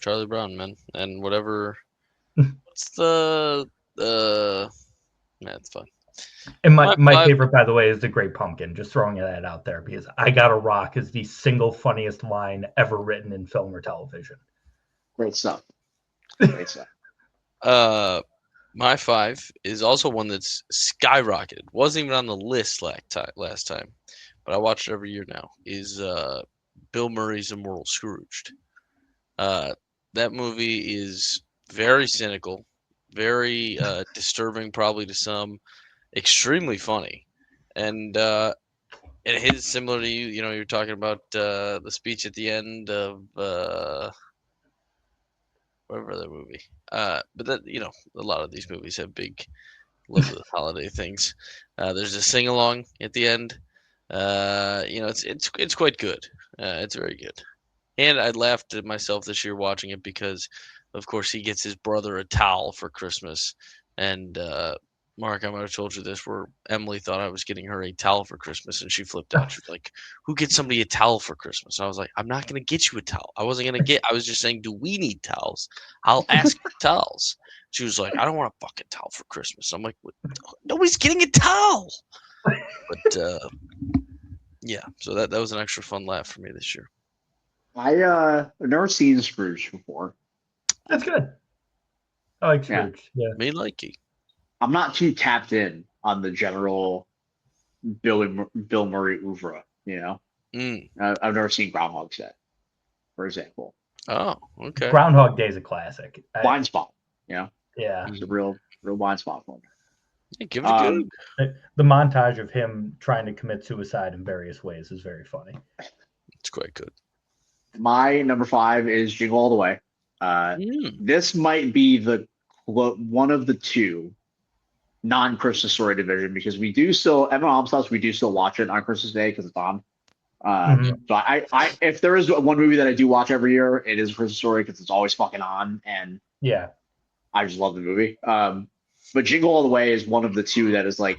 Charlie Brown, man, and whatever. What's the man? It's fun. And My my five. favorite, by the way, is the Great Pumpkin. Just throwing that out there because I Gotta Rock is the single funniest line ever written in film or television. great stuff. Great stuff. My 5 is also one that's skyrocketed. Wasn't even on the list last time, but I watch it every year now. Is Bill Murray's Immortal Scrooged. That movie is very cynical, very disturbing, probably to some, extremely funny, and it is similar to you. You know, you're talking about the speech at the end of whatever other movie. But that a lot of these movies have big love the holiday things. There's a sing along at the end. It's quite good. It's very good. And I laughed at myself this year watching it because, of course, he gets his brother a towel for Christmas. And Mark, I might have told you this, where Emily thought I was getting her a towel for Christmas, and she flipped out. She was like, "Who gets somebody a towel for Christmas?" I was like, "I'm not gonna get you a towel. I wasn't gonna get. I was just saying, do we need towels? I'll ask for towels." She was like, "I don't want a fucking towel for Christmas." I'm like, "Nobody's getting a towel." But yeah, so that was an extra fun laugh for me this year. I've never seen Scrooge before. That's good. I like Scrooge. Yeah. Me likey. I'm not too tapped in on the general Bill Murray oeuvre. You know, I've never seen Groundhog Day, for example. Oh, okay. Groundhog Day is a classic. Blind spot. You know, Yeah. it's a real blind spot for me. Yeah, give it a go. The montage of him trying to commit suicide in various ways is very funny. It's quite good. My number 5 is Jingle All the Way. This might be one of the two non-Christmas Story division because we do still at my mom's house we do still watch it on Christmas Day because it's on. So I if there is one movie that I do watch every year, it is Christmas Story because it's always fucking on and yeah, I just love the movie. But Jingle All the Way is one of the two that is like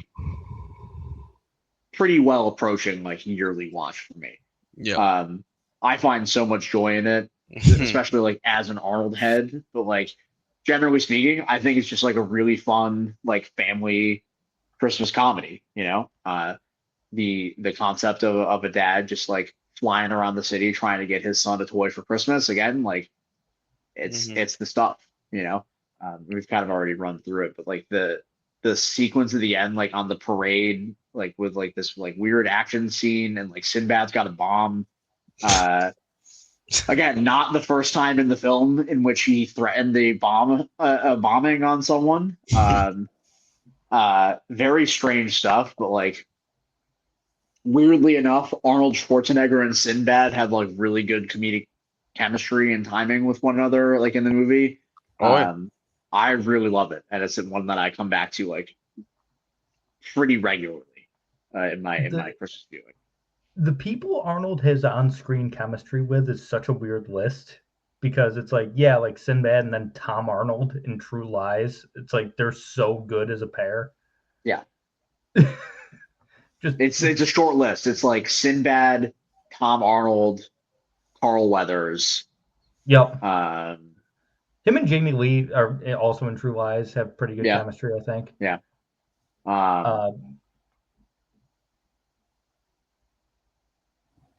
pretty well approaching like yearly watch for me. Yeah. I find so much joy in it, especially like as an Arnold head. But like generally speaking, I think it's just like a really fun like family Christmas comedy. You know, the concept of a dad just like flying around the city trying to get his son a toy for Christmas again. Like it's the stuff. You know, we've kind of already run through it, but like the sequence at the end, like on the parade, like with like this like weird action scene and like Sinbad's got a bomb. Again, not the first time in the film in which he threatened a bombing on someone. Very strange stuff, but like weirdly enough, Arnold Schwarzenegger and Sinbad have like really good comedic chemistry and timing with one another, like in the movie. I really love it, and it's one that I come back to like pretty regularly in my Christmas viewing. the people Arnold has on-screen chemistry with is such a weird list because it's like, yeah, like Sinbad and then Tom Arnold in True Lies. It's like they're so good as a pair. Yeah. Just It's a short list. It's like Sinbad, Tom Arnold, Carl Weathers. yep. Um, Him and Jamie Lee are also in True Lies, have pretty good yeah, chemistry, I think. yeah. Uh,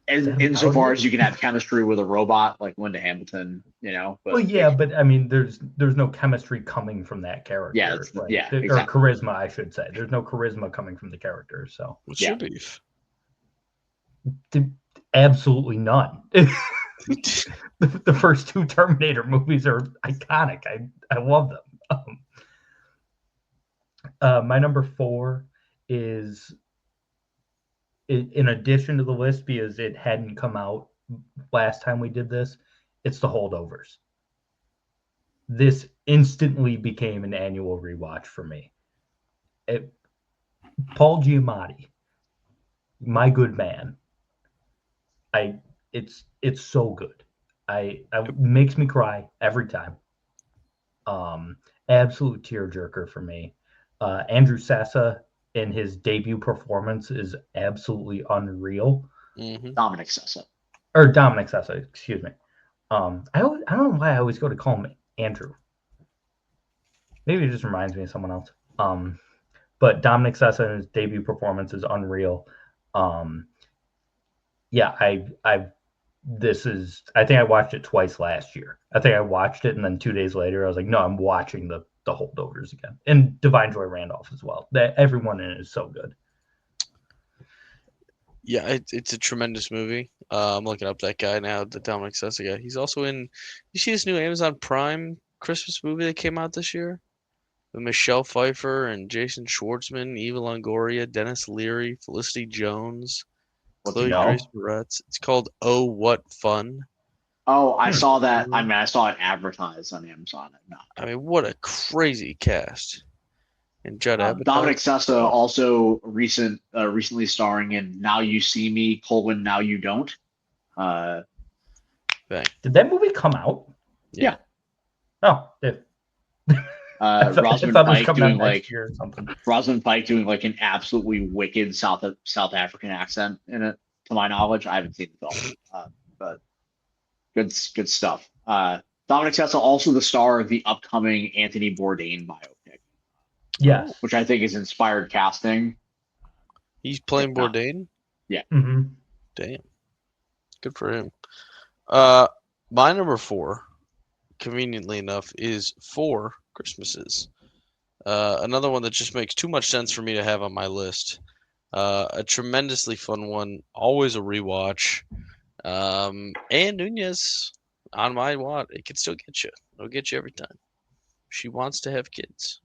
is that about Insofar it? as you can have chemistry with a robot like Linda Hamilton, Well, but yeah, but I mean, there's no chemistry coming from that yeah, character, right? yeah, Or exactly. charisma, I should say. There's no charisma coming from the character, so What's Yeah. your beef? Absolutely none. The first two Terminator movies are iconic. I love them. My number 4 is in addition to the list because it hadn't come out last time we did this. It's The Holdovers. This instantly became an annual rewatch for me. Paul Giamatti, my good man. It's so good. I makes me cry every time. Absolute tearjerker for me. Andrew Sessa in his debut performance is absolutely unreal. Mm-hmm. Dominic Sessa. Or Dominic Sessa, excuse me. I don't know why I always go to call him Andrew. Maybe it just reminds me of someone else. But Dominic Sessa in his debut performance is unreal. Yeah, I think I watched it twice last year. I think I watched it and then 2 days later I was like, no, I'm watching the Holdovers again. And Divine Joy Randolph as well. That everyone in it is so good. Yeah, it's a tremendous movie. I'm looking up that guy now, the Dominic Sessa guy. He's also in. You see this new Amazon Prime Christmas movie that came out this year with Michelle Pfeiffer and Jason Schwartzman, Eva Longoria, Dennis Leary, Felicity Jones, What's it Chloe called? Grace Moretz. It's called Oh What Fun. Oh, I saw that. I mean, I saw it advertised on Amazon. I mean, what a crazy cast. And Judd Apatow. Dominic Sessa also recently starring in Now You See Me: Now You Don't. Bang. Did that movie come out? Yeah. Oh, it, I Rosamund thought it was Pike coming out doing next year or something. Rosamund Pike doing like an absolutely wicked South African accent in it. To my knowledge, I haven't seen the film, but good stuff. Dominic Sessa also the star of the upcoming Anthony Bourdain biopic. Yes. Which I think is inspired casting. He's playing Bourdain? Yeah. Mm-hmm. Damn. Good for him. My number 4, conveniently enough, is 4 Christmases. Another one that just makes too much sense for me to have on my list. A tremendously fun one, always a rewatch. And Nunez on my watch, it can still get you. It'll get you every time. She wants to have kids.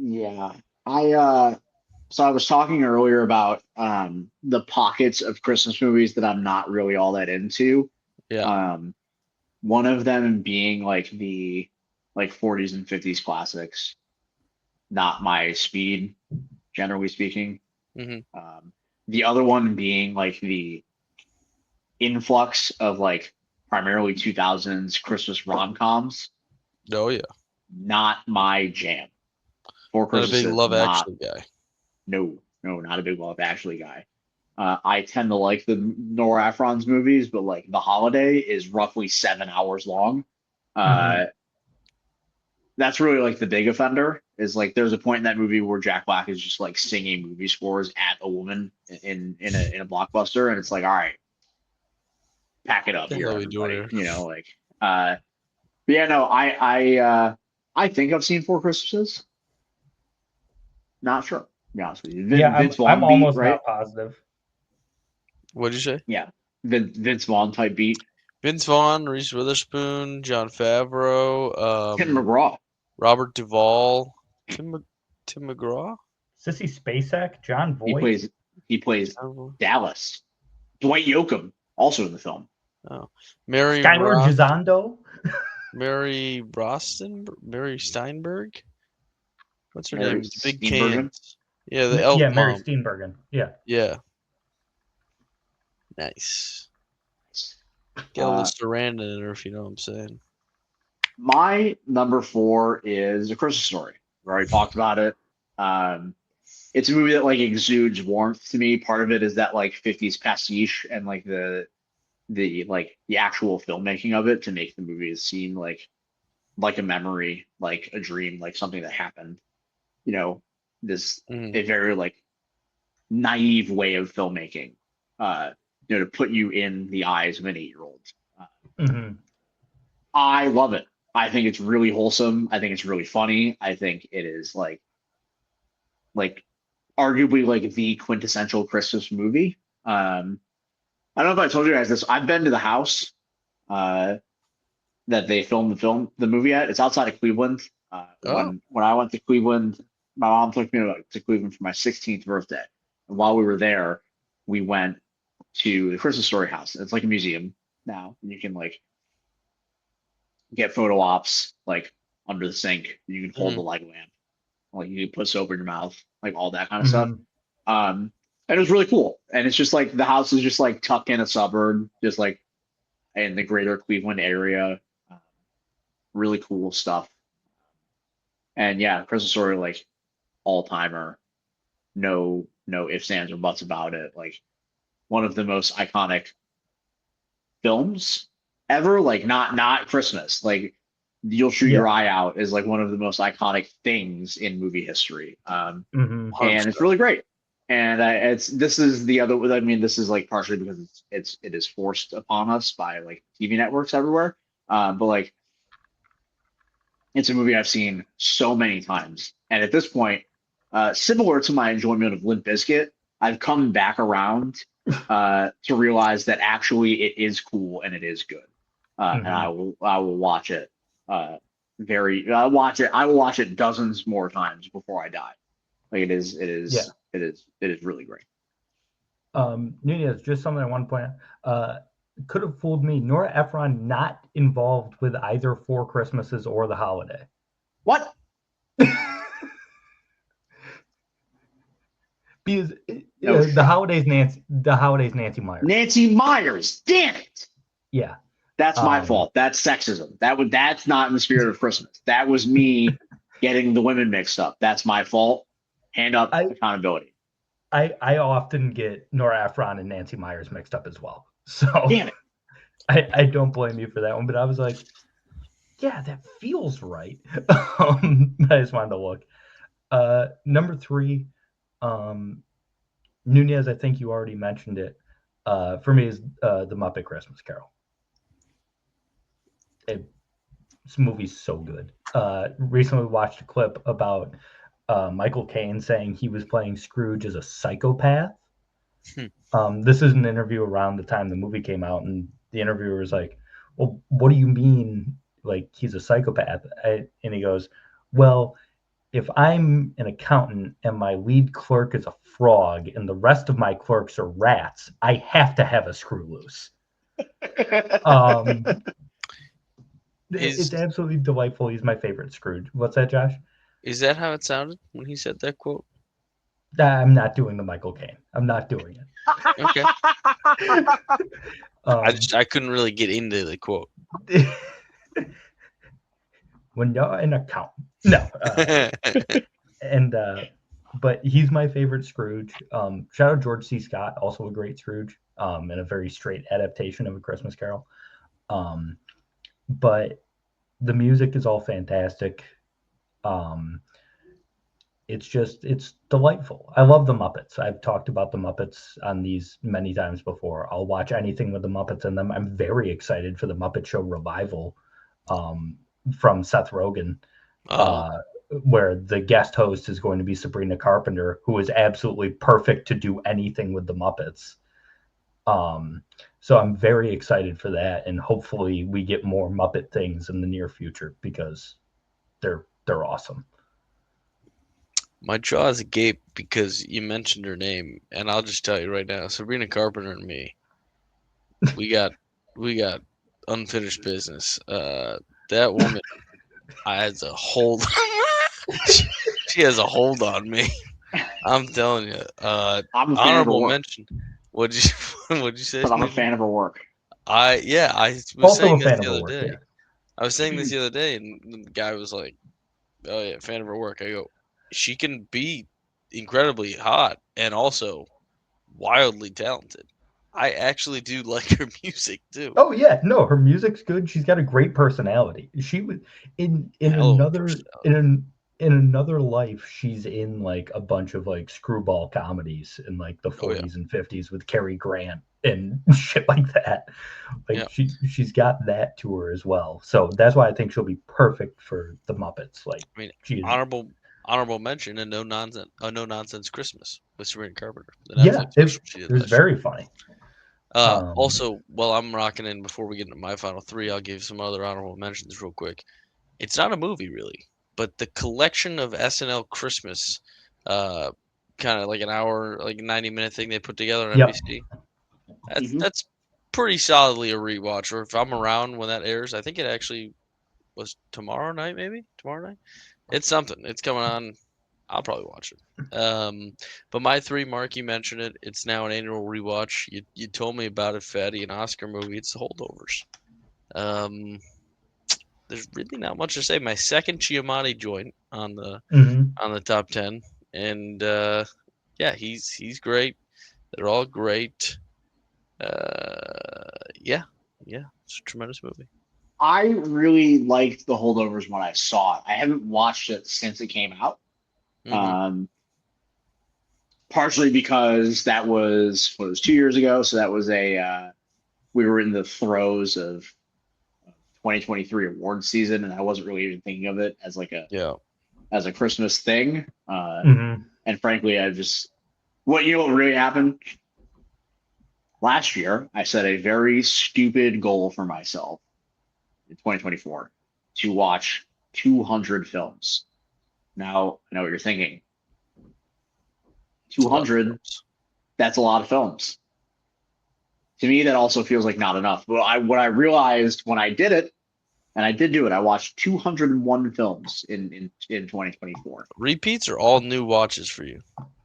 Yeah. So I was talking earlier about the pockets of Christmas movies that I'm not really all that into. Yeah. One of them being like the 40s and 50s classics. Not my speed, generally speaking. Mm-hmm. The other one being like the influx of like primarily 2000s Christmas rom-coms. Oh yeah. Not my jam. Not a big Love Actually guy. No, not a big Love Actually guy. I tend to like the Nora Ephron's movies, but like The Holiday is roughly 7 hours long. That's really like the big offender. Is like there's a point in that movie where Jack Black is just like singing movie scores at a woman in a blockbuster, and it's like, all right, pack it up here, everybody. But yeah, no, I think I've seen Four Christmases. Not sure. To be honest with you. Vince Vaughn I'm almost beat, right? not positive. What'd you say? Yeah, Vince Vaughn type beat. Vince Vaughn, Reese Witherspoon, Jon Favreau, Tim McGraw, Robert Duvall, Tim McGraw. Sissy Spacek, John Voight. He plays Dallas. Dwight Yoakam also in the film. Oh, Mary Skylar Gisondo. Mary Steinberg. What's her name? Big Steenburgen? cans. Yeah, the elf Mary mom. Steenburgen. Yeah. Yeah. Nice. Get a little Sarandon in her, if you know what I'm saying. My number 4 is A Christmas Story. We already talked about it. It's a movie that like exudes warmth to me. Part of it is that like 50s pastiche and like the actual filmmaking of it to make the movie seem like a memory, like a dream, like something that happened. You know, this a very like naive way of filmmaking. To put you in the eyes of an 8-year-old. I love it. I think it's really wholesome. I think it's really funny. I think it is like arguably like the quintessential Christmas movie. I don't know if I told you guys this. I've been to the house that they filmed the movie at. It's outside of Cleveland. When I went to Cleveland, my mom took me to Cleveland for my 16th birthday. And while we were there, we went to the Christmas Story house. It's like a museum now, and you can like get photo ops like under the sink. You can hold the light lamp, like you can put soap in your mouth, like all that kind of stuff. And it was really cool. And it's just like the house is just like tucked in a suburb, just like in the greater Cleveland area. Really cool stuff. And yeah, Christmas Story, like all timer, no ifs, ands, or buts about it. Like one of the most iconic films ever. Like not Christmas. Like You'll Shoot Your Eye Out is like one of the most iconic things in movie history. And it's really great. And this is like partially because it is forced upon us by like TV networks everywhere. But like it's a movie I've seen so many times. And at this point, similar to my enjoyment of Limp Bizkit, I've come back around to realize that actually it is cool and it is good. And I will watch it. I will watch it dozens more times before I die. Like it is really great. Nunez, just something I want to point out. Could have fooled me. Nora Ephron not involved with either Four Christmases or The Holiday. What? Because The Holiday's Nancy Myers. Nancy Myers, damn it! Yeah, that's my fault. That's sexism. That's not in the spirit of Christmas. That was me getting the women mixed up. That's my fault. Hand up accountability. I often get Nora Ephron and Nancy Myers mixed up as well. So damn it. I don't blame you for that one, but I was like, yeah, that feels right. I just wanted to look. Number 3, Nunez, I think you already mentioned it. For me is The Muppet Christmas Carol. This movie's so good. Recently watched a clip about Michael Caine saying he was playing Scrooge as a psychopath. This is an interview around the time the movie came out, and the interviewer was like, well, what do you mean, like, he's a psychopath? And he goes, well, if I'm an accountant and my lead clerk is a frog and the rest of my clerks are rats, I have to have a screw loose. It's absolutely delightful. He's my favorite Scrooge. What's that, Josh? Is that how it sounded when he said that quote? I'm not doing the Michael Caine. I'm not doing it. Okay. I couldn't really get into the quote. When you're an accountant. No. But he's my favorite Scrooge. Shout out George C. Scott, also a great Scrooge, and a very straight adaptation of A Christmas Carol. But the music is all fantastic. It's delightful. I love the Muppets. I've talked about the Muppets on these many times before. I'll watch anything with the Muppets in them. I'm very excited for the Muppet Show revival from Seth Rogen, where the guest host is going to be Sabrina Carpenter, who is absolutely perfect to do anything with the Muppets. So I'm very excited for that, and hopefully we get more Muppet things in the near future because they're awesome. My jaw is agape because you mentioned her name, and I'll just tell you right now, Sabrina Carpenter and me, we got unfinished business. That woman has a hold. She has a hold on me. I'm telling you. I'm a honorable mention. What'd you What'd you say? But I'm a Stephen? fan of her work. I was Also saying a this fan of the her other work. day. Yeah. I was saying this the other day, and the guy was like, "Oh yeah, fan of her work." I go, "She can be incredibly hot and also wildly talented. I actually do like her music too. Oh yeah, no, her music's good. She's got a great personality. She was in Hell of a another personality. in another life. She's in like a bunch of like screwball comedies in like the Oh yeah, 40s and 50s with Cary Grant and shit like that. yeah. Like she's got that to her as well. So that's why I think she'll be perfect for the Muppets. Like I mean, she's honorable mention and no nonsense Christmas with Sabrina Carpenter, the yeah, Netflix special she did it was last year. very funny. Also, while I'm rocking in before we get into my final three, I'll give some other honorable mentions real quick. It's not a movie really, but the collection of SNL Christmas, uh, kind of like an hour, like a 90-minute thing they put together on Yep. NBC. Mhm. That's pretty solidly a rewatch. Or if I'm around when that airs, I think it actually was tomorrow night, maybe tomorrow night. It's something. It's coming on. I'll probably watch it. But my three, Mark, you mentioned it. It's now an annual rewatch. You told me about it, Fatty, an Oscar movie. It's The Holdovers. Um, there's really not much to say. My second Giamatti joint hmm on the top 10, and yeah, he's great. They're all great. Yeah, yeah, it's a tremendous movie. I really liked The Holdovers when I saw it. I haven't watched it since it came out. Hmm. Um, Partially because that was 2 years ago, so that was we were in the throes of 2023 award season, and I wasn't really even thinking of it as like Yeah. a Christmas thing. hmm And frankly, I just what really happened last year. I set a very stupid goal for myself in 2024 to watch 200 films. Now I know what you're thinking. It's a lot of 200, films. that's a lot of films. To me, that also feels like not enough. But what I realized when I did it, and I did do it, I watched 201 films in 2024. Repeats are all new watches for you.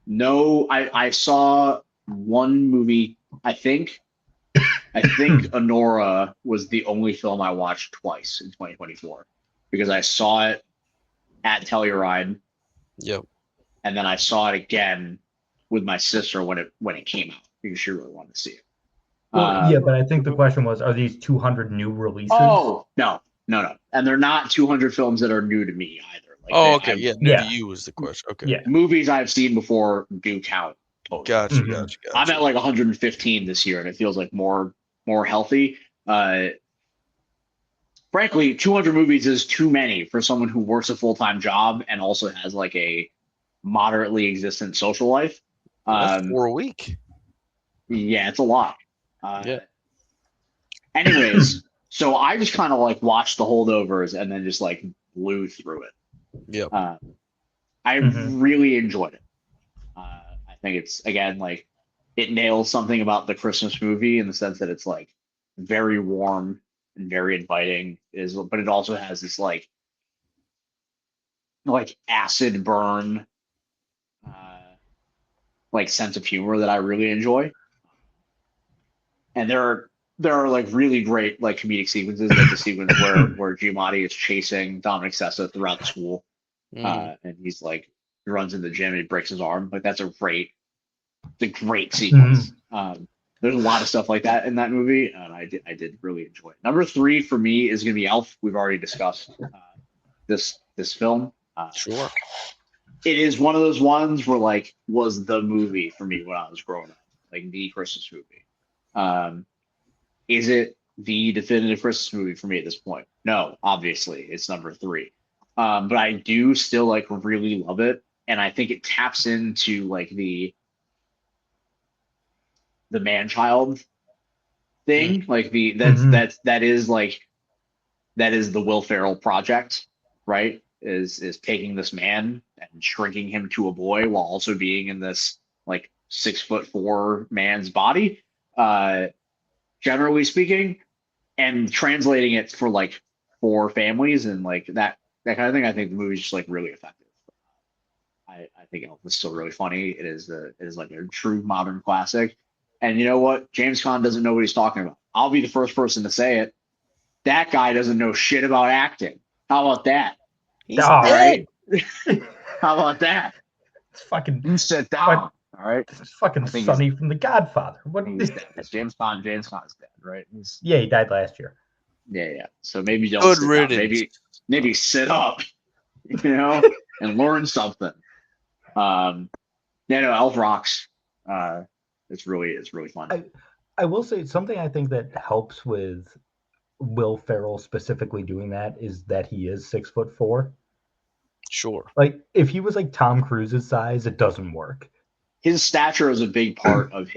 No, I saw one movie. I think Honora was the only film I watched twice in 2024 because I saw it at Telluride, Yep. and then I saw it again with my sister when it came out because she really wanted to see it. Well, yeah, but I think the question was, are these 200 new releases? Oh no, and they're not 200 films that are new to me either. Like Oh, okay. Yeah, new to Yeah. you was the question. Okay. Yeah. movies I've seen before do count. Totally. Gotcha, Mhm. gotcha, I'm gotcha. at like 115 this year, and it feels like more healthy. Frankly, 200 movies is too many for someone who works a full-time job and also has like a moderately existent social life. That's 4 a week. Yeah, it's a lot. Yeah. Anyways, so I just kind of like watched the holdovers and then just like blew through it. Yep. I Mhm. really enjoyed it. I think it's again like it nails something about the Christmas movie in the sense that it's like very warm and very inviting. But it also has this like acid burn like sense of humor that I really enjoy. And there are like really great like comedic sequences, like the sequence where Giamatti is chasing Dominic Sessa throughout the school, Hmm. and he's like he runs in the gym and he breaks his arm. Like that's a great sequence. There's a lot of stuff like that in that movie, and I did really enjoy it. Number three for me is gonna be Elf. We've already discussed this film. Sure. It is one of those ones where like was the movie for me when I was growing up, like the Christmas movie. Um, is it the definitive Christmas movie for me at this point? No, obviously it's number three. But I do still like really love it, and I think it taps into like the man child thing, like that is the Will Ferrell project, right? Is taking this man and shrinking him to a boy while also being in this like 6'4" man's body, uh, generally speaking, and translating it for families and like that kind of thing. I think the movie's just like really effective. I think Elf is still really funny. It is like a true modern classic. And you know what? James Caan doesn't know what he's talking about. I'll be the first person to say it. That guy doesn't know shit about acting. How about that? He's All dead. How about that? It's fucking. You sit down. All right. It's fucking I think Sonny from The Godfather. What? He's dead. It's James Caan. James Caan's dead, right? Yeah, he died last year. Yeah. So maybe don't Good sit riddance. down. Maybe sit up, and learn something. Elf rocks. It's really fun. I will say something I think that helps with Will Ferrell specifically doing that is that he is 6'4". Sure. Like if he was like Tom Cruise's size, it doesn't work. His stature is a big part of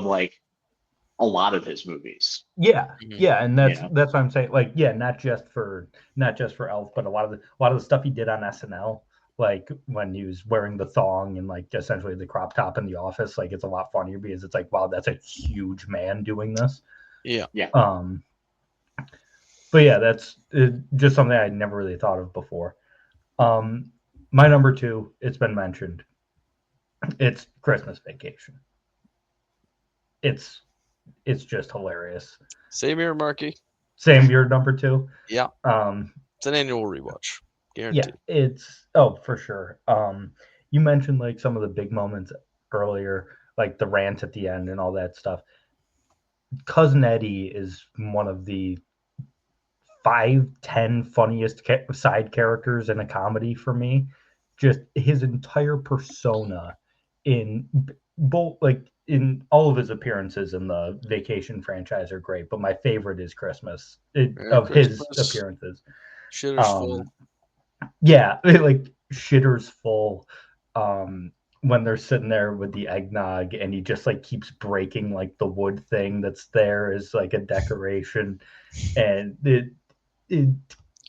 like a lot of his movies. Yeah, Mhm. yeah, and that's what I'm saying. Like, yeah, not just for Elf, but a lot of the stuff he did on SNL, like when he was wearing the thong and like essentially the crop top in The Office. Like, it's a lot funnier because it's like, wow, that's a huge man doing this. Yeah. But yeah, that's just something I never really thought of before. My number 2, it's been mentioned. It's Christmas Vacation. It's just hilarious. Same here, Marky. Same, your number 2. Yeah. It's an annual rewatch. Guaranteed. Yeah, it's for sure. You mentioned like some of the big moments earlier, like the rant at the end and all that stuff. Cousin Eddie is one of the 5-10 funniest side characters in a comedy for me. Just his entire persona in both, like in all of his appearances in the Vacation franchise are great, but my favorite is Christmas of Christmas. his appearances. Shitter's full. Yeah, like Shitter's full. When they're sitting there with the eggnog and he just like keeps breaking like the wood thing that's there as like a decoration, and it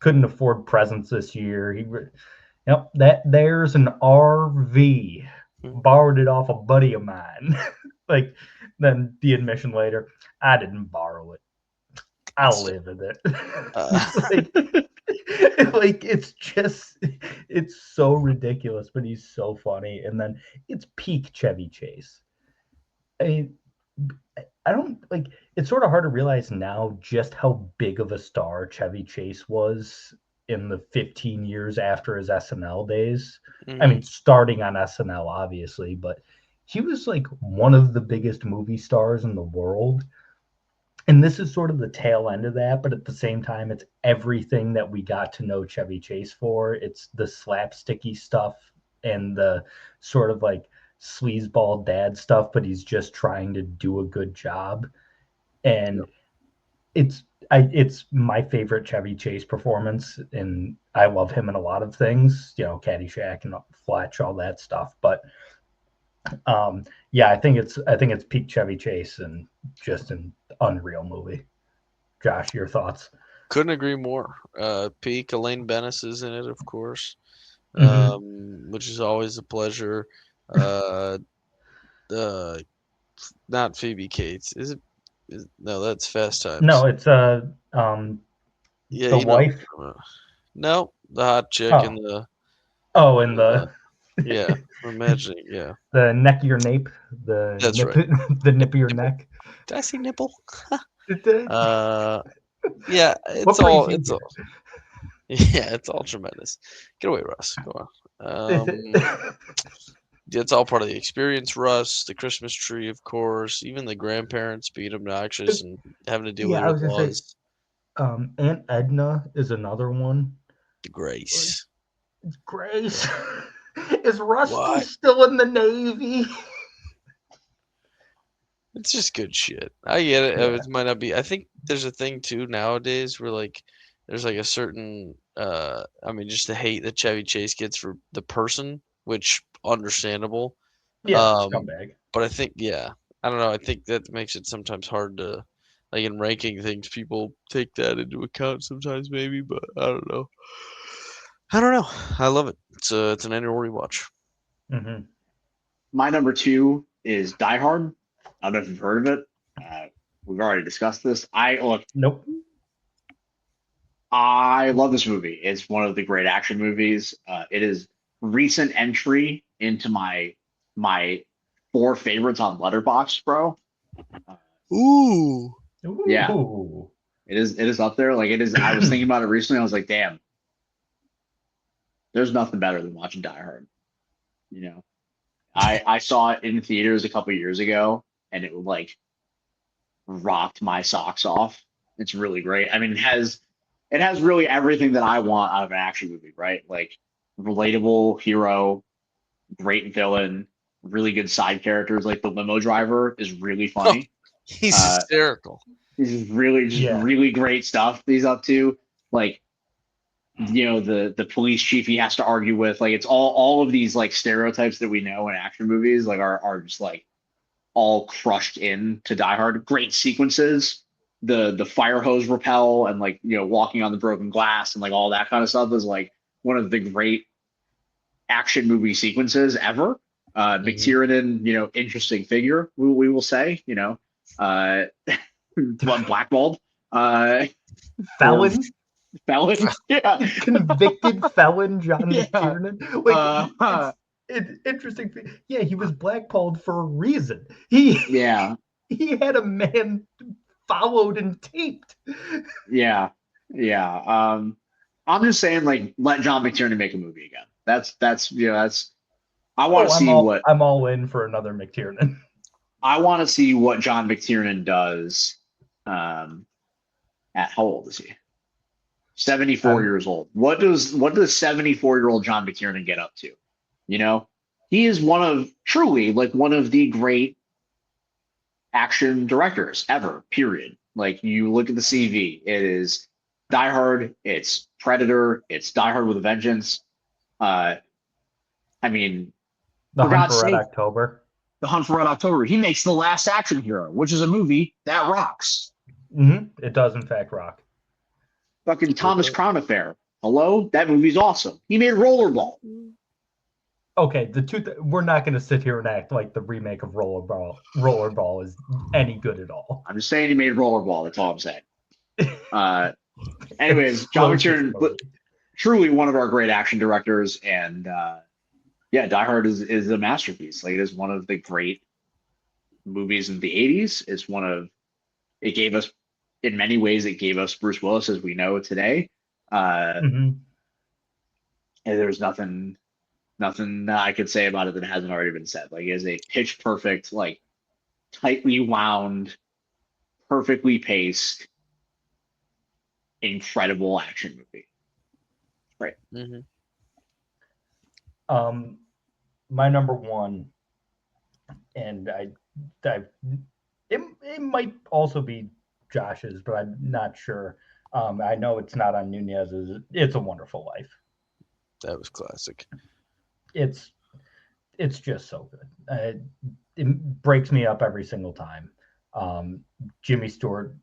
couldn't afford presents this year. There's an RV. Borrowed it off a buddy of mine. Like then the admission later, I didn't borrow it. I live in it. Like it's so ridiculous, but he's so funny. And then it's peak Chevy Chase. I don't like. It's sort of hard to realize now just how big of a star Chevy Chase was in the 15 years after his SNL days. Mm-hmm. I mean, starting on SNL, obviously, but he was like one of the biggest movie stars in the world. And this is sort of the tail end of that, but at the same time, it's everything that we got to know Chevy Chase for. It's the slapsticky stuff and the sort of like sleazeball dad stuff, but he's just trying to do a good job. And it's my favorite Chevy Chase performance, and I love him in a lot of things, Caddyshack and Fletch, all that stuff. But yeah, I think it's peak Chevy Chase and just an unreal movie. Josh, your thoughts? Couldn't agree more. Peak Elaine Bennis is in it, of course, which is always a pleasure. Not Phoebe Cates. Is it? No, that's Fast Times. No, it's the wife. No, the hot chick in the. Oh, in the. Yeah, I'm imagining. Yeah. The neck of your nape. That's right. The nip of your neck. Did I see nipple? Yeah, it's all. Yeah, it's all tremendous. Get away, Russ. Go on. It's all part of the experience, Russ. The Christmas tree, of course. Even the grandparents being obnoxious and having to deal with it was. Aunt Edna is another one. Grace. Grace. Is Rusty still in the Navy? It's just good shit. I get it. Yeah. It might not be. I think there's a thing too nowadays where like there's like a certain just the hate that Chevy Chase gets for the person, which understandable. Yeah, scumbag. But I think I don't know. I think that makes it sometimes hard to like in ranking things. People take that into account sometimes, maybe, but I don't know. I love it. It's an annual rewatch. Mm-hmm. My number 2 is Die Hard. I don't know if you've heard of it. We've already discussed this. Nope. I love this movie. It's one of the great action movies. It is recent entry into my 4 favorites on Letterboxd, bro. Ooh. Yeah. Ooh. It is up there. Like it is. I was thinking about it recently. I was like, damn, there's nothing better than watching Die Hard. You know, I saw it in theaters a couple years ago, and it like rocked my socks off. It's really great. I mean, it has really everything that I want out of an action movie, right? Like relatable hero, great villain, really good side characters. Like the limo driver is really funny. He's hysterical. This is really really great stuff he's up to. Like, the police chief he has to argue with. Like it's all of these like stereotypes that we know in action movies like are just like all crushed in to Die Hard. Great sequences. The fire hose rappel and like walking on the broken glass and like all that kind of stuff is like one of the great action movie sequences ever. McTiernan, interesting figure, we will say, blackballed. Felon? Felon? Yeah. Convicted felon John Yeah. McTiernan? Like, it's interesting. Yeah, he was blackballed for a reason. He had a man followed and taped. Yeah. I'm just saying, like, let John McTiernan make a movie again. That's I want to see what I'm all in for another McTiernan. I want to see what John McTiernan does. At how old is he? 74 years old. What does 74-year-old John McTiernan get up to? He is one of the great action directors ever, period. Like you look at the CV, it is Die Hard, it's Predator, it's Die Hard with a Vengeance. I mean, The Hunt for Red October. The Hunt for Red October. He makes The Last Action Hero, which is a movie that rocks. Mm-hmm. It does, in fact, rock. Fucking Thomas Crown Affair. Hello? That movie's awesome. He made Rollerball. Okay, we're not going to sit here and act like the remake of Rollerball is any good at all. I'm just saying he made Rollerball. That's all I'm saying. Anyways, John McTiernan, truly one of our great action directors, and Die Hard is a masterpiece. Like it is one of the great movies of the 80s. It gave us, in many ways, it gave us Bruce Willis as we know today. And there's nothing I could say about it that hasn't already been said. Like it is a pitch perfect, like tightly wound, perfectly paced, incredible action movie. Right. Mm-hmm. My number one, and it might also be Josh's, but I'm not sure. I know it's not on Nunez's. It's a Wonderful Life. That was classic. It's just so good. It breaks me up every single time. Jimmy Stewart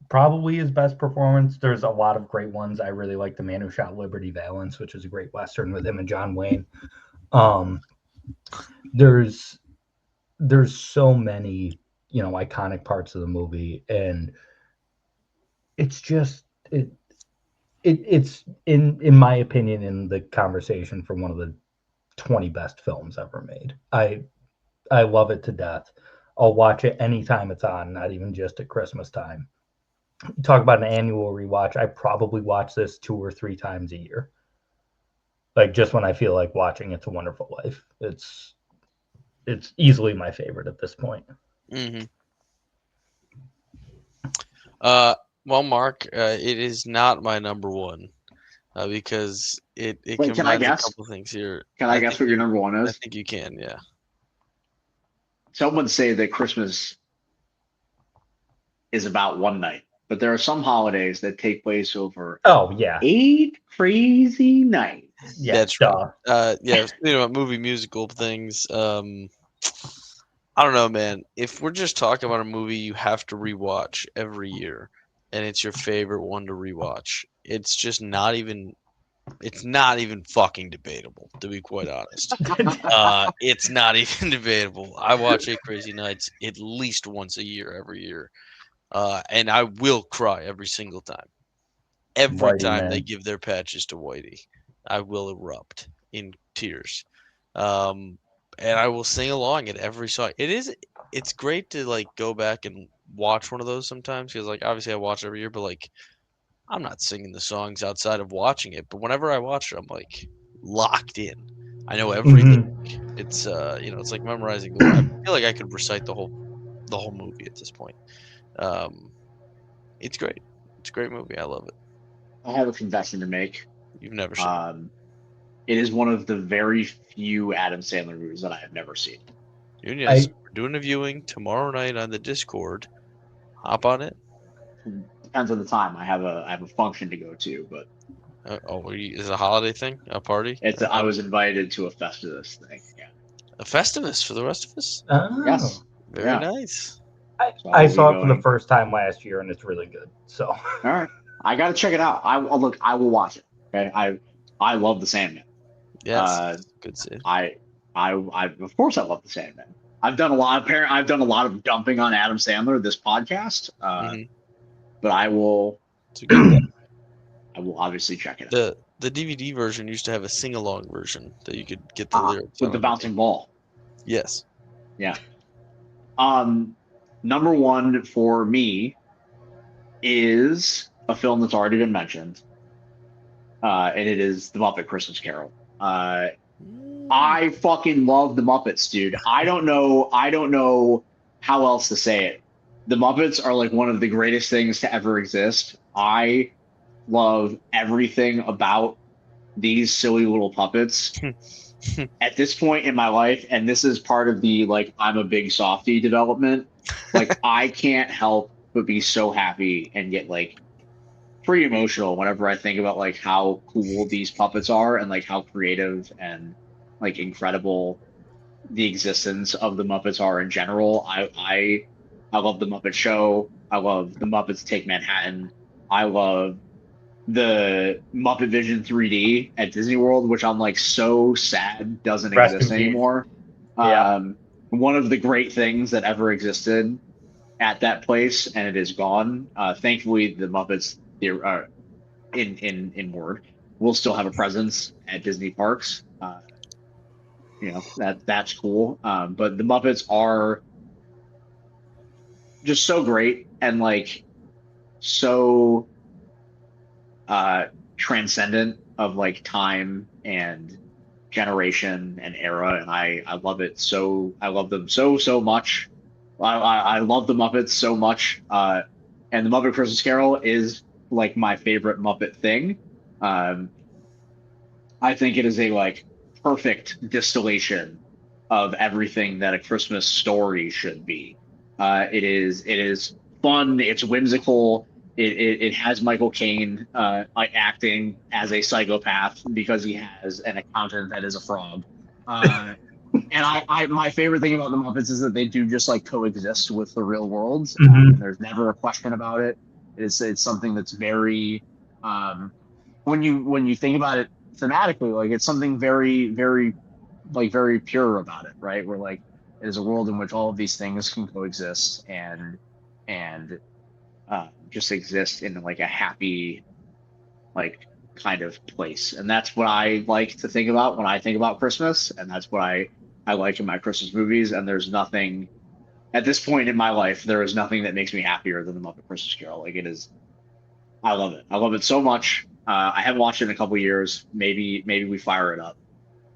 probably his best performance. There's a lot of great ones. I really like The Man Who Shot Liberty Valance, which is a great Western with him and John Wayne. There's so many, iconic parts of the movie, and it's just it's in my opinion in the conversation for one of the 20 best films ever made. I love it to death. I'll watch it anytime it's on, not even just at Christmas time. Talk about an annual rewatch. I probably watch this 2 or 3 times a year. Like just when I feel like watching It's a Wonderful Life. It's easily my favorite at this point. Mm-hmm. Well, Mark, it is not my number one because it Wait, combines a couple things here. Can I guess what your number one is? I think you can, yeah. Some would say that Christmas is about one night, but there are some holidays that take place over 8 crazy nights. Yeah, that's right. Movie musical things. I don't know, man. If we're just talking about a movie you have to rewatch every year, and it's your favorite one to rewatch, it's just not even. It's not even fucking debatable, to be quite honest. It's not even debatable. I watch 8 Crazy Nights at least once a year, every year, and I will cry every single time. Every time they give their patches to Whitey, I will erupt in tears. And and I will sing along at every song. It's great to like go back and watch one of those sometimes because like obviously I watch every year, but like I'm not singing the songs outside of watching it. But whenever I watch it, I'm like locked in. I know every Mhm. lyric. It's it's like memorizing the. I feel like I could recite the whole movie at this point. Um, it's great. It's a great movie. I love it. I have a confession to make. You've never seen it. Um, it is one of the very few Adam Sandler movies that I have never seen. Nunez, I we're doing a viewing tomorrow night on the Discord. Hop on it. Depends on the time. I have a function to go to, but Is it a holiday thing? A party? I was invited to a Festivus thing. Yeah. A Festivus for the rest of us? Yes. Very Yeah. nice. So I will be saw it for the going. first time last year, and it's really good. So All right. I got to check it out. Look. I will watch it. Okay. I love the Sandman. Yes. Good scene. Of course I love the Sandman. I've done a lot. I've done a lot of dumping on Adam Sandler this podcast. Mhm. But I will. It's a good one. I will obviously check it out. The DVD version used to have a sing along version that you could get the lyrics With on the on the bouncing tape. ball. Yes. Yeah. Number one for me is a film that's already been mentioned, and it is The Muppet Christmas Carol. I fucking love the Muppets, dude. I don't know how else to say it. The Muppets are like one of the greatest things to ever exist. I love everything about these silly little puppets. At this point in my life, and this is part of the like I'm a big softie development, like I can't help but be so happy and get like pretty emotional whenever I think about like how cool these puppets are and like how creative and like incredible the existence of the Muppets are in general. I love the Muppet Show. I love the Muppets Take Manhattan. I love the Muppet Vision 3D at Disney World, which I'm like so sad doesn't rest in exist peace. anymore. Yeah. One of the great things that ever existed at that place, and it is gone. Thankfully, the Muppets in word will still have a presence at Disney parks. That's cool. But the Muppets are just so great and like so transcendent of like time and generation and era, and I love it so. I love them so much. I love the Muppets so much. And the Muppet Christmas Carol is like my favorite Muppet thing. Um, I think it is a like perfect distillation of everything that a Christmas story should be. It is fun. It's whimsical. It has Michael Caine like acting as a psychopath because he has an accountant that is a frog. Uh, and my favorite thing about the Muppets is that they do just like coexist with the real world. And Mhm. there's never a question about it. It's something that's very um, when you think about it thematically, like it's something very like very pure about it, right? Where like it is a world in which all of these things can coexist and just exist in like a happy like kind of place. And that's what I like to think about when I think about Christmas, and that's what I like in my Christmas movies. And there's nothing at this point in my life, there is nothing that makes me happier than the Muppet Christmas Carol. Like it is, I love it. I love it so much. I haven't watched it in a couple years. Maybe we fire it up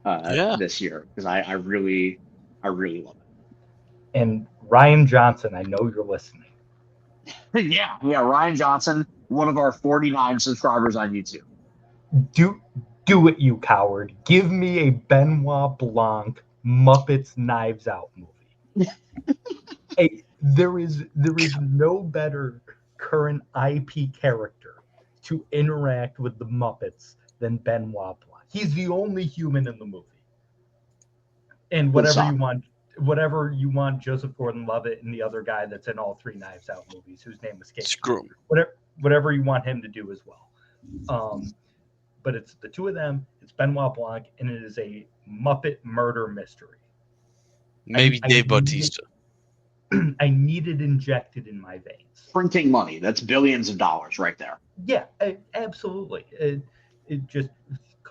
Yeah. this year because I really love And Ryan Johnson, I know you're listening. it. Yeah. Ryan Johnson, one of our 49 subscribers on YouTube. Do it, you coward. Give me a Benoit Blanc Muppets Knives Out movie. There is no better current IP character to interact with the Muppets than Benoit Blanc. He's the only human in the movie. And Good whatever you want Joseph Gordon-Levitt and the other guy that's in all three Knives Out movies, whose name escapes Screw me. 'em. Whatever you want him to do as well. But it's the two of them. It's Benoit Blanc, and it is a Muppet murder mystery. Maybe I Dave need Bautista. I need it injected in my veins. Printing money. That's billions of dollars right there. Yeah, absolutely. It just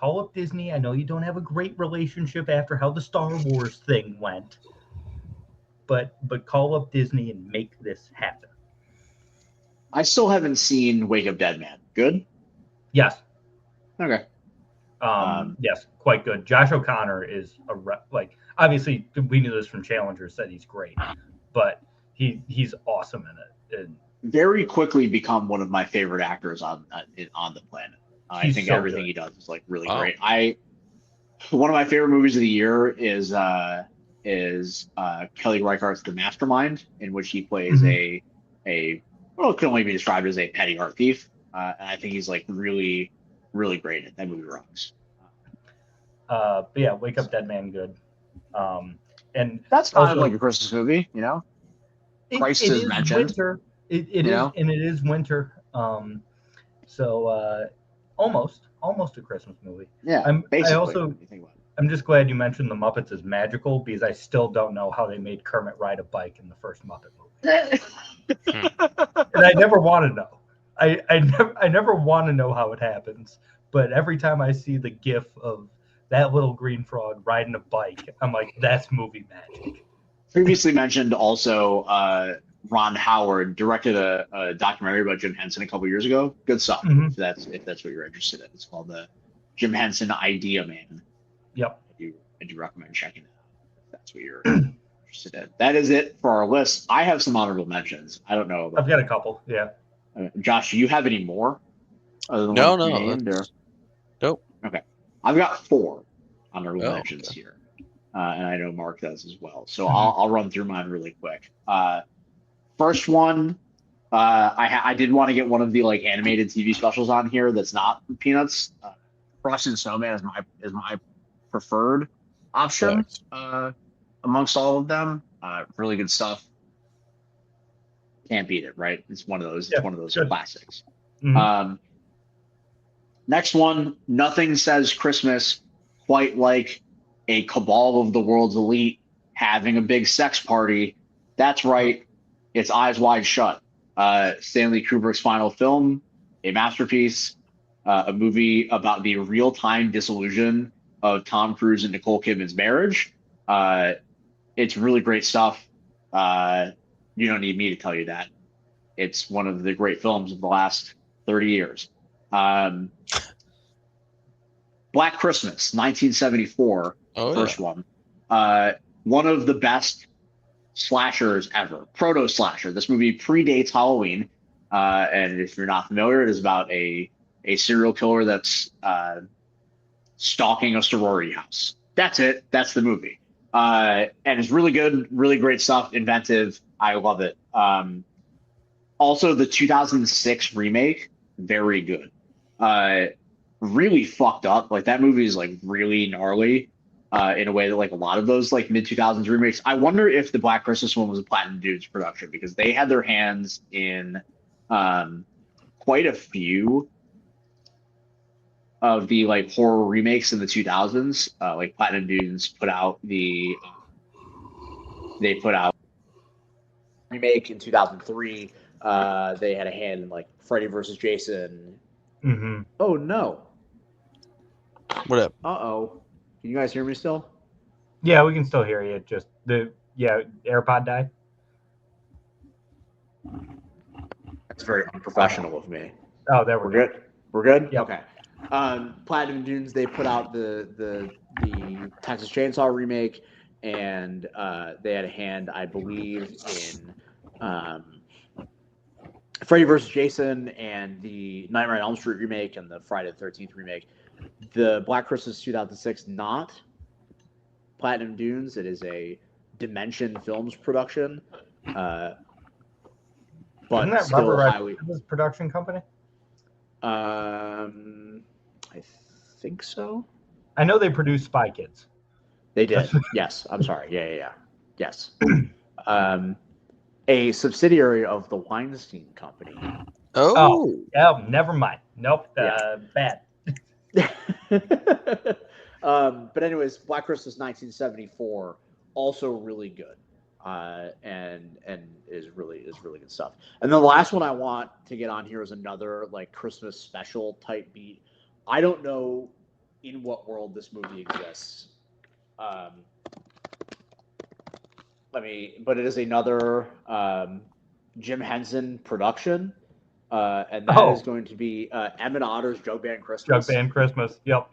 call up Disney. I know you don't have a great relationship after how the Star Wars thing went, but call up Disney and make this happen. I still haven't seen Wake Up Dead Man. Good? Yes. Okay. Yes, quite good. Josh O'Connor is obviously we knew this from Challenger, said he's great, but he's awesome in it. And very quickly become one of my favorite actors on the planet. I think so everything good. he does is like really Wow. great. One of my favorite movies of the year is Kelly Reichardt's The Mastermind, in which he plays a well, it can only be described as a petty art thief. And I think he's like really, really great in it. That movie rocks. But yeah, Wake Up Dead Man, good. And That's kind of also, like a Christmas movie, you know. Christ it is is mentioned. winter. It is, know? and it is winter. So almost a Christmas movie. Yeah, basically. When you think about it. I'm just glad you mentioned the Muppets as magical, because I still don't know how they made Kermit ride a bike in the first Muppet movie. And I never want to know. I never want to know how it happens. But every time I see the GIF of that little green frog riding a bike, I'm like, that's movie magic. Previously mentioned also, Ron Howard directed a documentary about Jim Henson a couple years ago. Good stuff. Mhm. If that's what you're interested in. It's called the Jim Henson Idea Man. Yep. I do recommend checking it out if that's what you're interested in. That is it for our list. I have some honorable mentions. I don't know. I've got a couple. Yeah. Josh, do you have any more? Other than No, what you named, or? Nope. Okay. I've got 4 honorable Oh, mentions okay. here. And I know Mark does as well. So I'll run through mine really quick. First one, I did want to get one of the like animated TV specials on here that's not Peanuts. Frosty the Snowman is my preferred option amongst all of them. Really good stuff. Can't beat it, right? It's one of those. It's one of those good. classics. Mhm. Next one, nothing says Christmas quite like a cabal of the world's elite having a big sex party. That's right. It's Eyes Wide Shut. Stanley Kubrick's final film, a masterpiece, a movie about the real-time disillusion of Tom Cruise and Nicole Kidman's marriage. It's really great stuff. You don't need me to tell you that. It's one of the great films of the last 30 years. Black Christmas, 1974, first one. One of the best slashers ever, proto slasher. This movie predates Halloween, and if you're not familiar, it is about a serial killer that's stalking a sorority house. That's it. That's the movie, and it's really good, really great stuff, inventive. I love it. Also, the 2006 remake, very good. Really fucked up. Like that movie is like really gnarly. In a way that like a lot of those like mid 2000s remakes. I wonder if the Black Christmas one was a Platinum Dunes production, because they had their hands in quite a few of the like horror remakes in the 2000s. Like Platinum Dunes put out remake in 2003. They had a hand in like Freddy versus Jason. Mm-hmm. Oh no! What up? Uh-oh. Can you guys hear me still? Yeah, we can still hear you. Just AirPod died. That's very unprofessional of me. Oh, there we're good. Good. We're good. Yep. Okay. Platinum Dunes. They put out the Texas Chainsaw remake, and they had a hand, I believe, in Freddy vs. Jason and the Nightmare on Elm Street remake and the Friday the 13th remake. The Black Christmas 2006, not Platinum Dunes. It is a Dimension Films production, but Isn't that still Robert highly. Rodriguez's production company? I think so. I know they produce Spy Kids. They did. Yes. I'm sorry. Yeah. Yes. A subsidiary of the Weinstein Company. Oh. Yeah, never mind. Nope. Yeah. Bad. But anyways, Black Christmas 1974, also really good, and is really good stuff. And the last one I want to get on here is another like Christmas special type beat. I don't know in what world this movie exists. But it is another Jim Henson production, and that is going to be Emmett Otter's Jug Band Christmas. Jug Band Christmas. Yep.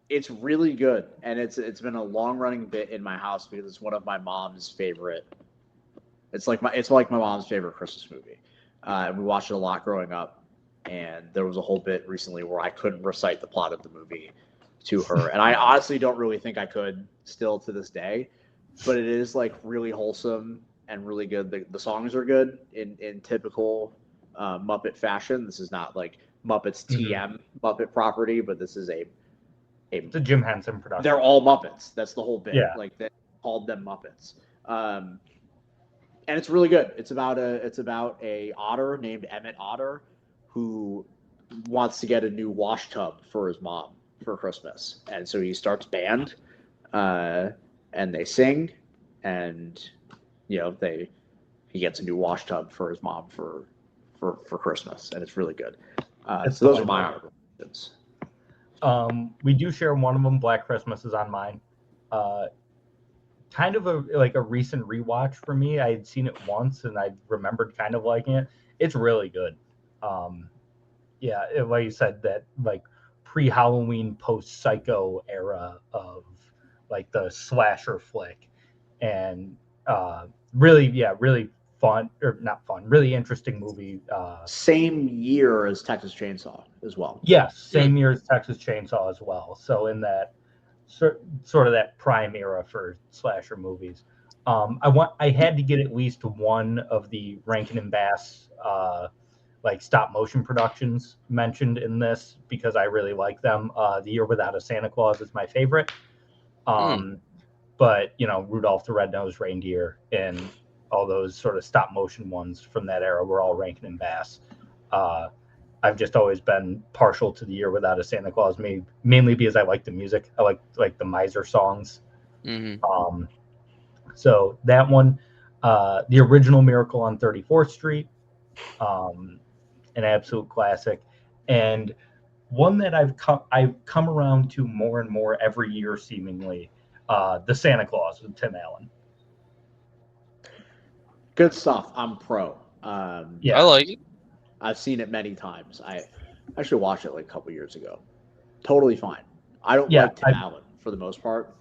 It's really good, and it's been a long running bit in my house because it's one of my mom's favorite. It's like my mom's favorite Christmas movie. We watched it a lot growing up, and there was a whole bit recently where I couldn't recite the plot of the movie to her, and I honestly don't really think I could still to this day. But it is like really wholesome and really good. The songs are good in typical Muppet fashion. This is not like Muppets TM Muppet property, but this is it's a Jim Henson production. They're all Muppets. That's the whole bit. Yeah. Like they called them Muppets. And it's really good. It's about a otter named Emmett Otter who wants to get a new wash tub for his mom for Christmas. And so he starts band. And they sing, and he gets a new wash tub for his mom for Christmas, and it's really good. So those are my honorable mentions. We do share one of them. Black Christmas is on mine. Kind of a recent rewatch for me. I had seen it once, and I remembered kind of liking it. It's really good. Like you said, that like pre-Halloween, post-Psycho era of like the slasher flick, and really fun, or not fun, really interesting movie. Same year as Texas Chainsaw as well. Yes, same year as Texas Chainsaw as well. So in that sort of that prime era for slasher movies. I had to get at least one of the Rankin and Bass like stop motion productions mentioned in this because I really like them. The Year Without a Santa Claus is my favorite. But Rudolph the Red-Nosed Reindeer and all those sort of stop motion ones from that era were all Rankin and Bass. I've just always been partial to The Year Without a Santa Claus, mainly because I like the music. I like the Miser songs. So that one, the original Miracle on 34th Street, an absolute classic, and one that I've come around to more and more every year, seemingly, The Santa Claus with Tim Allen. Good stuff. I'm pro. I like it. I've seen it many times. I actually watched it like a couple years ago. Totally fine. I don't like Tim Allen for the most part,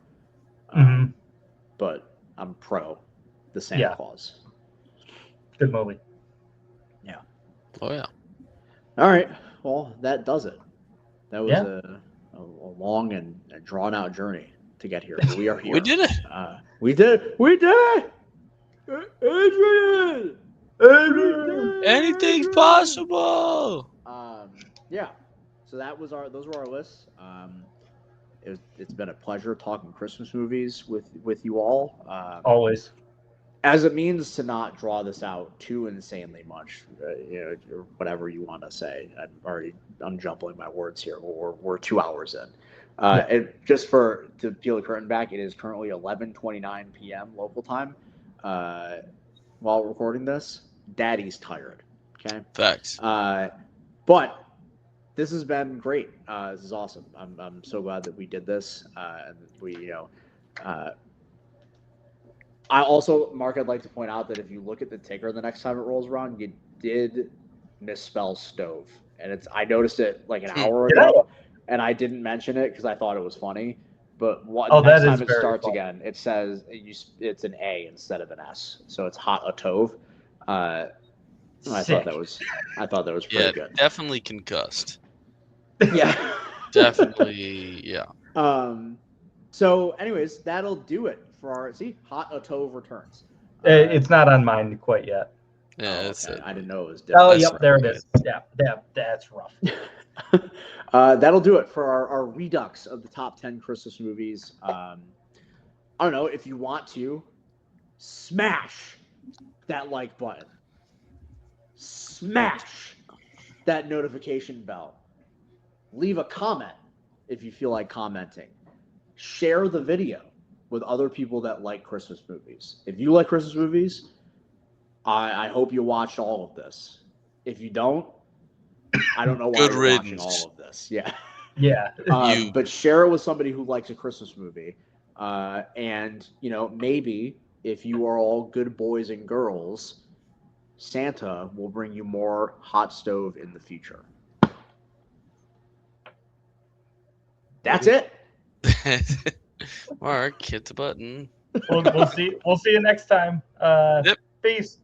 but I'm pro The Santa Claus. Good movie. Yeah. Oh yeah. All right. Well, that does it. That was a long and drawn out journey to get here. We are here. We did it. We did. Adrian. Anything's possible. Yeah. So those were our lists. It's been a pleasure talking Christmas movies with you all. Always. As it means to not draw this out too insanely much, or whatever you want to say. I'm jumbling my words here. We're 2 hours in. And just to peel the curtain back, it is currently 11:29 p.m. local time. While recording this, Daddy's tired. Okay. Facts. But this has been great. This is awesome. I'm so glad that we did this. And we, I also, Mark, I'd like to point out that if you look at the ticker the next time it rolls around, you did misspell stove, and I noticed it like an hour ago, and I didn't mention it because I thought it was funny. But next time it starts again, it says it's an A instead of an S, so it's hot a tove. I thought that was pretty good. Definitely concussed. Yeah, definitely. Yeah. So, anyways, that'll do it for our hot a tove returns. It's not on mine quite yet. Yeah, that's it. I didn't know it was. Oh, yep, there it is. Yeah, that's rough. That'll do it for our redux of the top 10 Christmas movies. I don't know if you want to smash that like button, smash that notification bell, leave a comment if you feel like commenting, share the video with other people that like Christmas movies. If you like Christmas movies, I hope you watched all of this. If you don't, I don't know why you're watching all of this. Yeah. Yeah. But share it with somebody who likes a Christmas movie. And, maybe if you are all good boys and girls, Santa will bring you more hot stove in the future. That's it. Mark, hit the button. We'll see you next time. Yep. Peace.